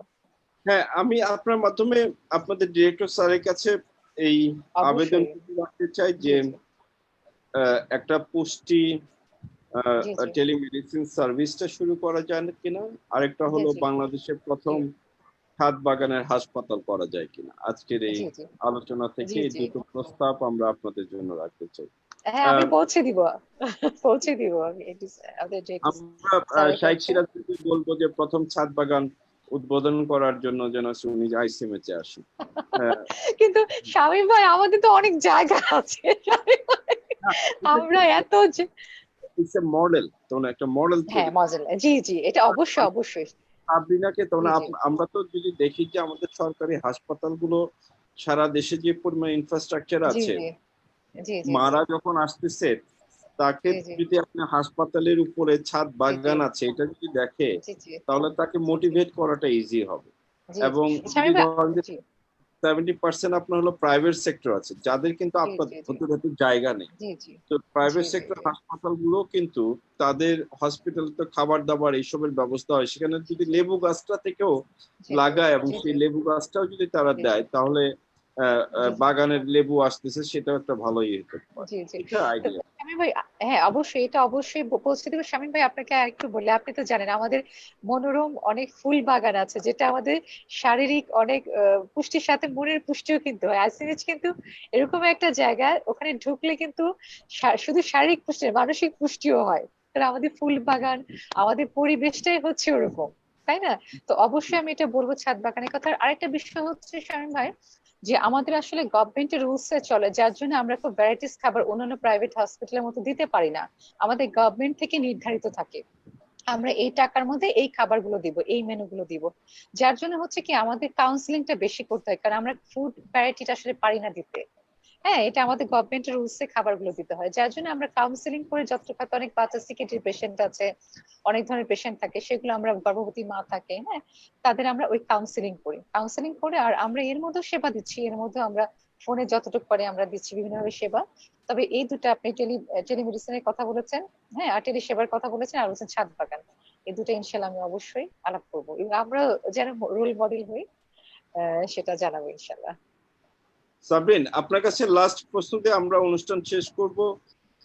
হ্যাঁ, আমি আপনার মাধ্যমে আপনাদের ডিরেক্টর স্যারের কাছে এই অবশ্যই। আবেদনটুকু রাখতে চাই জি যে জি একটা পুষ্টি জি জি টেলিমেডিসিন সার্ভিসটা শুরু করা যায় কিনা, আরেকটা জি হলো জি বাংলাদেশের জি প্রথম ছাদ বাগানের হাসপাতাল করা যায় কিনা। আজকের এই জি জি আলোচনা থেকে জি এই জি দুটো প্রস্তাব আমরা আপনাদের জন্য রাখতে চাই। হ্যাঁ, আমি আহ, পৌঁছে দিব। পৌঁছে দিব আমি আমাদের ডিরেক্টর আমরা স্যারের শাইখ কাছে। সিরাজকে বলবো যে প্রথম ছাদ বাগান উদ্বোধন করার জন্য যেন উনি আইসিএমএচে আসেন। কিন্তু শামীম ভাই আমাদের তো অনেক জায়গা আছে, শামীম ভাই। আমরা এত ইটস এ মডেল, তখন একটা মডেল হ্যাঁ তৈরি মজা লাগে। জি জি, এটা অবশ্যই অবশ্যই। সাবরিনাকে তখন জি জি আমরা তো যদি দেখি যে আমাদের সরকারি হাসপাতালগুলো সারা দেশে যে পরিমাণ ইনফ্রাস্ট্রাকচার জি আছে, জি জি জি জি মারা যখন আসতেছে তাকে জি জি যদি আপনি হাসপাতালের উপরে ছাদ জি জি বাগান আছে এটা যদি দেখে, জি জি তাহলে তাকে জি জি মোটিভেট করাটা ইজি হবে। জি জি এবং যদি শামীম ভাই। ধরেন যে জি 70% আপনার হলো প্রাইভেট সেক্টর আছে যাদের কিন্তু জি আপনার জি জি হতে জায়গা নেই। জি জি তো জি প্রাইভেট জি সেক্টর জি হাসপাতালগুলো কিন্তু তাদের হসপিটাল তো খাবার দাবার এইসবের ব্যবস্থা হয়, সেখানে যদি লেবু গাছটা থেকেও জি জি লাগায় এবং জি জি সেই লেবু গাছটাও যদি তারা জি দেয়, তাহলে জি জি বাগানের লেবু আসতেছে, সেটাও একটা ভালো ইয়ে হতে পারে। জি জি। এটা তো আইডিয়া। শামীম ভাই, হ্যাঁ অবশ্যই, এটা অবশ্যই পৌঁছে দেবো। শামীম ভাই আপনাকে একটু বললে, আপনি তো জানেন আমাদের মনোরম অনেক ফুল বাগান আছে, যেটা আমাদের শারীরিক অনেক পুষ্টির সাথে মনের পুষ্টিও কিন্তু হয়। আইসিএইচ কিন্তু এরকম একটা জায়গা, ওখানে ঢুকলে কিন্তু শুধু শারীরিক পুষ্টি নয়, মানসিক পুষ্টিও হয়। কারণ আমাদের ফুল বাগান, আমাদের পরিবেশটাই হচ্ছে ওরকম, তাই না? তো অবশ্যই আমি এটা বলবো ছাদ বাগানের কথা। আর আরেকটা বিষয় হচ্ছে শামীম ভাই, যে আমাদের আসলে গভর্নমেন্টের রুলস এ চলে, যার জন্য আমরা খুব ভ্যারাইটিস খাবার অন্যান্য প্রাইভেট হসপিটালের মতো দিতে পারি না। আমাদের গভর্নমেন্ট থেকে নির্ধারিত থাকে আমরা এই টাকার মধ্যে এই খাবারগুলো দিব, এই মেনুগুলো দিব। যার জন্য হচ্ছে কি আমাদের কাউন্সিলিংটা বেশি করতে হয়, কারণ আমরা ফুড ভ্যারাইটিটা আসলে পারি না দিতে। হ্যাঁ, এটা আমাদের গভর্নমেন্টের রুলস এ খাবারগুলো দিতে হয়, যার জন্য আমরা কাউন্সিলিং করে যতটুকু, অনেক বাচ্চা সিকিউরিটি পেশেন্ট আছে, অনেক ধরনের পেশেন্ট থাকে, সেগুলো আমরা, গর্ভবতী মা থাকে, হ্যাঁ তাদের আমরা ওই কাউন্সিলিং করি, কাউন্সিলিং করে আর আমরা এর মধ্যেও সেবা দিচ্ছি, এর মধ্যে আমরা ফোনে যতটুকু পারি আমরা দিচ্ছি বিভিন্নভাবে সেবা। তবে এই দুটো আপনি টেলিমেডিসিনের কথা বলেছেন, হ্যাঁ আর টেলি সেবার কথা বলেছেন, আর বলেছেন ছাদ বাগান, এই দুটো ইনশাল্লাহ আমি অবশ্যই আলাপ করবো, এবং আমরা যেন রোল মডেল হই সেটা জানাবো ইনশাল্লাহ। সাবরিন, আপনার কাছে লাস্ট প্রশ্ন দিয়ে আমরা অনুষ্ঠান শেষ করব।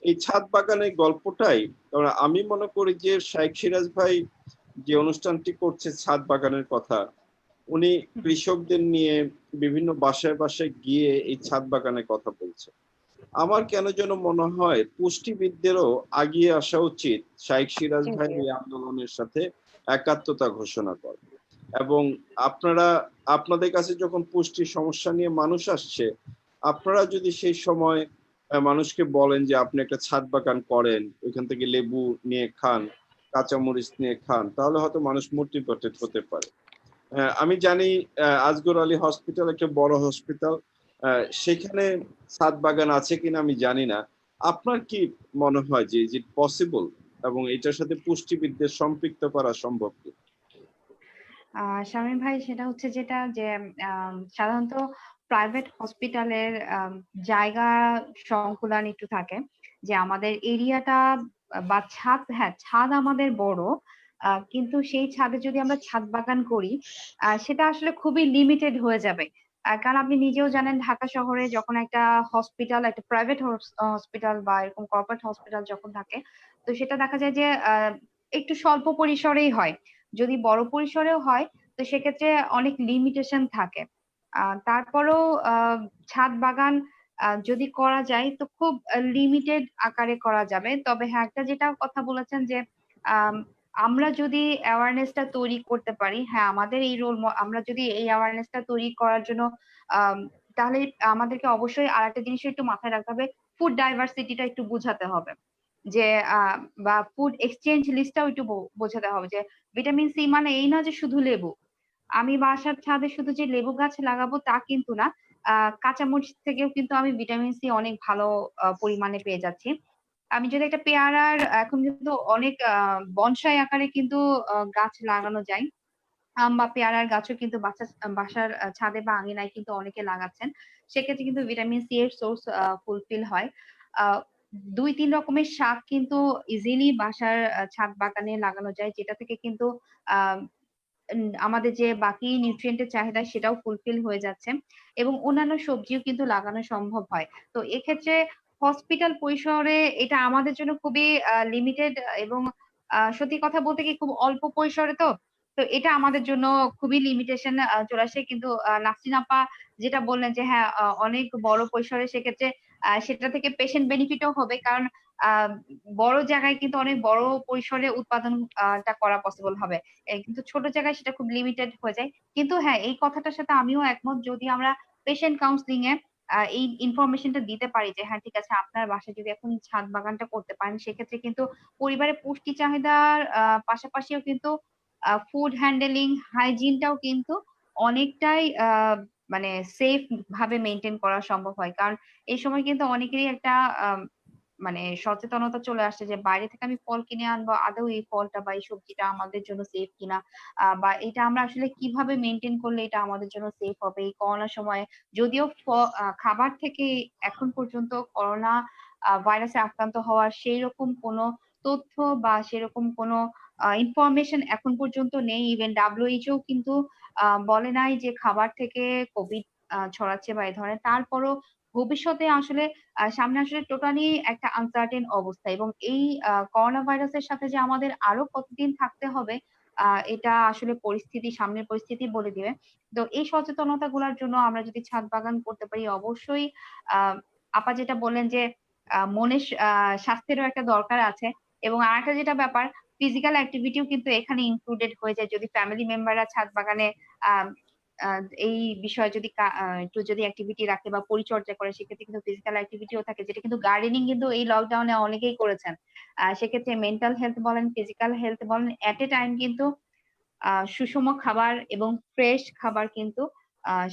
এই ছাদ বাগানের গল্পটাই, কারণ আমি মনে করি যে শাইখ সিরাজ ভাই যে অনুষ্ঠানটি করছে ছাদ বাগানের কথা, উনি কৃষকদের নিয়ে বিভিন্ন বাসায় বাসায় গিয়ে এই ছাদ বাগানের কথা বলছে। আমার কেন যেন মনে হয় পুষ্টিবিদদেরও আগিয়ে আসা উচিত শাইখ সিরাজ জি ভাই জি এই আন্দোলনের সাথে একাত্মতা ঘোষণা করে। এবং আপনারা, আপনাদের কাছে যখন পুষ্টির সমস্যা নিয়ে মানুষ আসছে, আপনারা যদি সেই সময় মানুষকে বলেন যে আপনি একটা ছাদ বাগান করেন, ওইখান থেকে লেবু নিয়ে খান, কাঁচামরিচ নিয়ে খান, তাহলে হয়তো মানুষ মোটিভেটেড হতে পারে। আমি জানি আজগর আলী হসপিটাল একটা বড় হসপিটাল, সেখানে ছাদ বাগান আছে কিনা আমি জানি না। আপনার কি মনে হয় যে ইজ ইট পসিবল, এবং এটার সাথে পুষ্টিবিদদের সম্পৃক্ত করা সম্ভব কি? শামীম ভাই, সেটা হচ্ছে যেটা যে সাধারণত প্রাইভেট হসপিটালের জায়গা সংকুলান একটু থাকে, যে আমাদের এরিয়াটা বা ছাদ, হ্যাঁ ছাদ আমাদের বড়, কিন্তু সেই ছাদে যদি আমরা ছাদ বাগান করি সেটা আসলে খুবই লিমিটেড হয়ে যাবে। কারণ আপনি নিজেও জানেন ঢাকা শহরে যখন একটা হসপিটাল, একটা প্রাইভেট হসপিটাল বা এরকম কর্পোরেট হসপিটাল যখন থাকে, তো সেটা দেখা যায় যে একটু স্বল্প পরিসরেই হয়। যদি বড় পরিসরেও হয় তো সেক্ষেত্রে অনেক লিমিটেশন থাকে। তারপরেও ছাদ বাগান যদি করা যায় তো খুব লিমিটেড আকারে করা যাবে। তবে হ্যাঁ, একটা যেটা কথা বলেছেন যে আম, আমরা যদি অ্যাওয়ারনেসটা তৈরি করতে পারি, হ্যাঁ আমাদের এই আমরা যদি এই অ্যাওয়ারনেসটা তৈরি করার জন্য আম, তাহলে আমাদেরকে অবশ্যই আর একটা জিনিস একটু মাথায় রাখতে হবে, ফুড ডাইভার্সিটিটা একটু বোঝাতে হবে, যে বা ফুড এক্সচেঞ্জ লিস্টটাও একটু বোঝাতে হবে, যে ভিটামিন সি মানে এই না যে শুধু লেবু। আমি বাসার ছাদে শুধু যে লেবু গাছ লাগাবো তা কিন্তু না, কাঁচামরিচ থেকেও কিন্তু আমি ভিটামিন সি অনেক ভালো পরিমাণে পেয়ে যাচ্ছি। আমি যদি একটা পেয়ারার, এখন কিন্তু অনেক বনসাই আকারে কিন্তু গাছ লাগানো যায়, আম বা পেয়ারার গাছও কিন্তু বাসার ছাদে বা আঙিনায় কিন্তু অনেকে লাগাচ্ছেন। সেক্ষেত্রে কিন্তু ভিটামিন সি এর সোর্স ফুলফিল হয়। আহ 2-3 রকমের শাক কিন্তু ইজিলি বাসার ছাদ বাগানে লাগানো যায়, যেটা থেকে কিন্তু আহ আমাদের যে বাকি নিউট্রিয়েন্টের চাহিদা সেটাও ফুলফিল হয়ে যাচ্ছে, এবং অন্যান্য সবজিও কিন্তু লাগানো সম্ভব হয়। তো এক্ষেত্রে হসপিটাল পরিসরে এটা আমাদের জন্য খুবই লিমিটেড, এবং সত্যি কথা বলতে কি খুব অল্প পরিসরে, তো তো এটা আমাদের জন্য খুবই লিমিটেশন চলে আসে। কিন্তু নাসরিন আপা যেটা বললেন যে হ্যাঁ অনেক বড় পরিসরে, সেক্ষেত্রে সেটা থেকে পেশেন্ট বেনিফিটও হবে, কারণ আহ বড় জায়গায় কিন্তু অনেক বড় পরিসরে উৎপাদন টা করা পসিবল হবে। কিন্তু ছোট জায়গায় সেটা খুব লিমিটেড হয়ে যায়। কিন্তু হ্যাঁ, এই কথাটার সাথে আমিও একমত, যদি আমরা পেশেন্ট কাউন্সিলিং এ এই ইনফরমেশনটা দিতে পারি যে হ্যাঁ ঠিক আছে, আপনার বাসায় যদি এখন ছাদ বাগানটা করতে পারেন, সেক্ষেত্রে কিন্তু পরিবারের পুষ্টি চাহিদার পাশাপাশিও কিন্তু ফুড হ্যান্ডেলিং, হাইজিনটাও কিন্তু অনেকটাই মানে সেফ ভাবে মেনটেন করা সম্ভব হয়। কারণ এই সময় কিন্তু অনেকেরই একটা মানে সচেতনতা চলে আসছে যে বাইরে থেকে আমি ফল কিনে আনবো, আদৌ এই ফলটা বা এই সবজিটা আমাদের জন্য সেফ কিনা, বা এটা আমরা আসলে কিভাবে মেনটেন করলে এটা আমাদের জন্য সেফ হবে। এই করোনার সময় যদিও খাবার থেকে এখন পর্যন্ত করোনা ভাইরাসে আক্রান্ত হওয়ার সেই রকম কোনো তথ্য বা সেরকম কোনো ইনফরমেশন এখন পর্যন্ত নেই। ইভেন ডাব্লিউএইচও কিন্তু বলে নাই যে খাবার থেকে কোভিড ছড়াচ্ছে বা এই ধরনের। তারপরও ভবিষ্যতে আসলে সামনে আসলে টোটালি একটা আনসার্টেন অবস্থা, এবং এই করোনা ভাইরাসের সাথে যে আমাদের আরো কতদিন থাকতে হবে এটা আসলে সামনের পরিস্থিতি বলে দিবে। তো এই সচেতনতা গুলার জন্য আমরা যদি ছাদ বাগান করতে পারি, অবশ্যই আহ আপা যেটা বললেন যে মনের স্বাস্থ্যেরও একটা দরকার আছে, এবং আরেকটা যেটা ব্যাপার, ফিজিক্যাল অ্যাক্টিভিটিও কিন্তু এখানে ইনক্লুডেড হয়ে যায়। যদি ফ্যামিলি মেম্বাররা ছাদ বাগানে আহ এই বিষয়ে যদি একটু যদি অ্যাক্টিভিটি রাখে বা পরিচর্যা করে, সেক্ষেত্রে কিন্তু ফিজিক্যাল অ্যাক্টিভিটিও থাকে, যেটা কিন্তু গার্ডেনিং কিন্তু এই লকডাউনে অনেকেই করেছেন। সেক্ষেত্রে মেন্টাল হেলথ বলেন, ফিজিক্যাল হেলথ বলেন, এট এ টাইম কিন্তু সুষম খাবার এবং ফ্রেশ খাবার কিন্তু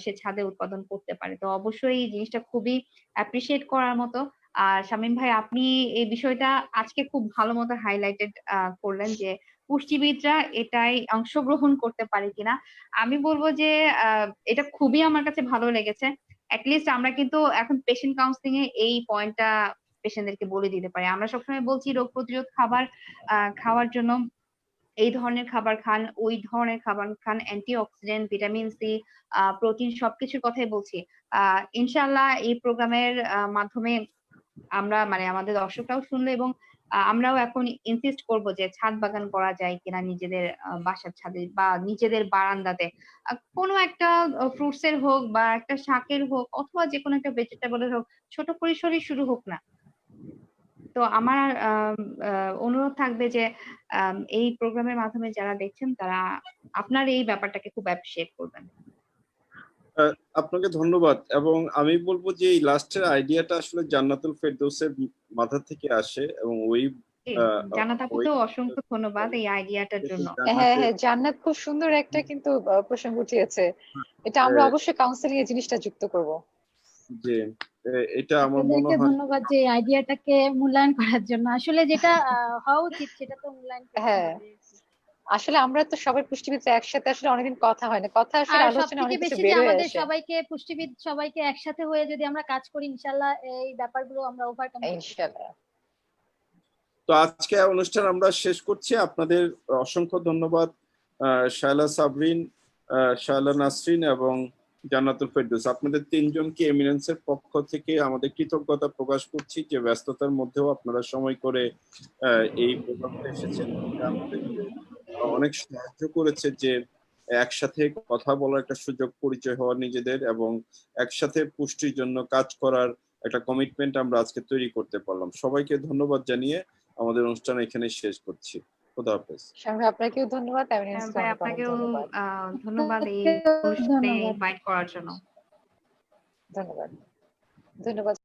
সে ছাদে উৎপাদন করতে পারে। তো অবশ্যই এই জিনিসটা খুবই অ্যাপ্রিসিয়েট করার মতো। আর শামীম ভাই, আপনি এই বিষয়টা আজকে খুব ভালো মতো হাইলাইটেড করলেন যে পুষ্টিবিদরা এটাই অংশগ্রহণ করতে পারে কিনা। আমি বলবো যে এটা খুবই আমার কাছে ভালো লেগেছে। লিস্ট আমরা কিন্তু এখন পেশেন্ট কাউন্সিলিং এ এই পয়েন্টটা পেশেন্টদেরকে বলে দিতে পারি। আমরা সবসময় বলছি রোগ প্রতিরোধ খাবার খাওয়ার জন্য এই ধরনের খাবার খান, ওই ধরনের খাবার খান, antioxidant, vitamin C, protein সবকিছুর কথাই বলছি। ইনশাআল্লাহ এই প্রোগ্রামের মাধ্যমে আমরা মানে আমাদের দর্শকরাও শুনলো, এবং আমরাও এখন ইনসিস্ট করব যে ছাদ বাগান করা যায় কিনা নিজেদের বাসার ছাদে বা নিজেদের বারান্দাতে। কোনো একটা ফ্রুটস এর হোক বা একটা শাকের হোক অথবা যে কোনো একটা ভেজিটেবলের হোক, ছোট পরিসরে শুরু হোক না। তো আমার অনুরোধ থাকবে যে এই প্রোগ্রামের মাধ্যমে যারা দেখছেন তারা আপনার এই ব্যাপারটাকে খুব অ্যাপ্রিসিয়েট করবেন। আপনাকে ধন্যবাদ। এবং আমি বলবো যে এই লাস্টের আইডিয়াটা আসলে জান্নাতুল ফেরদৌসের মাথা থেকে আসে, এবং ওই জান্নাত ওই আপুকেও অসংখ্য ধন্যবাদ এই আইডিয়াটার জন্য। হ্যাঁ হ্যাঁ, জান্নাত খুব সুন্দর একটা কিন্তু প্রসঙ্গ উঠিয়েছে। এটা আমরা অবশ্যই কাউন্সিলিং এ জিনিসটা যুক্ত করব। যে এটা আমার মনে আপনাদেরকে হয়। ধন্যবাদ যে আইডিয়াটাকে মূল্যায়ন করার জন্য। আসলে যেটা হওয়া উচিত সেটা তো মূল্যায়ন করতে হ্যাঁ, হবে। আসলে আমরা তো সবাই পুষ্টিবিদ একসাথে আসলে অনেকদিন কথা হয় না, কথা আসলে আর সব আলোচনা থেকে অনেক কিছু বেশি বের যে হয়ে আমাদের আসে। সবাইকে পুষ্টিবিদ সবাইকে একসাথে হয়ে যদি আমরা কাজ করি ইনশাল্লাহ এই ব্যাপারগুলো আমরা ওভারকাম করতে পারবো। ইনশাল্লাহ। তো আজকে অনুষ্ঠান আমরা শেষ করছি। আপনাদের অসংখ্য ধন্যবাদ শায়লা সাবরিন, শায়লা নাসরিন এবং জান্নাতুল ফেরদৌস। আপনাদের তিনজনকে এমিনেন্সের পক্ষ থেকে আমাদের কৃতজ্ঞতা প্রকাশ করছি যে ব্যস্ততার মধ্যেও আপনারা সময় করে এই প্রোগ্রামে এসেছেন। এটা আমাদেরকে অনেক সাহায্য করেছে যে একসাথে কথা বলার একটা সুযোগ, পরিচয় হওয়া নিজেদের, এবং একসাথে পুষ্টির জন্য কাজ করার একটা কমিটমেন্ট আমরা আজকে তৈরি করতে পারলাম। সবাইকে ধন্যবাদ জানিয়ে আমাদের অনুষ্ঠান এখানে শেষ করছি। খোদা হাফেজ। শামীম ভাই আপনাকেও ধন্যবাদ, এমিনেন্সকে ভাই অনেক অনেক আপনাকেও ধন্যবাদ। ধন্যবাদ এই অনুষ্ঠানে ধন্যবাদ। ইনভাইট করার জন্য। ধন্যবাদ। ধন্যবাদ।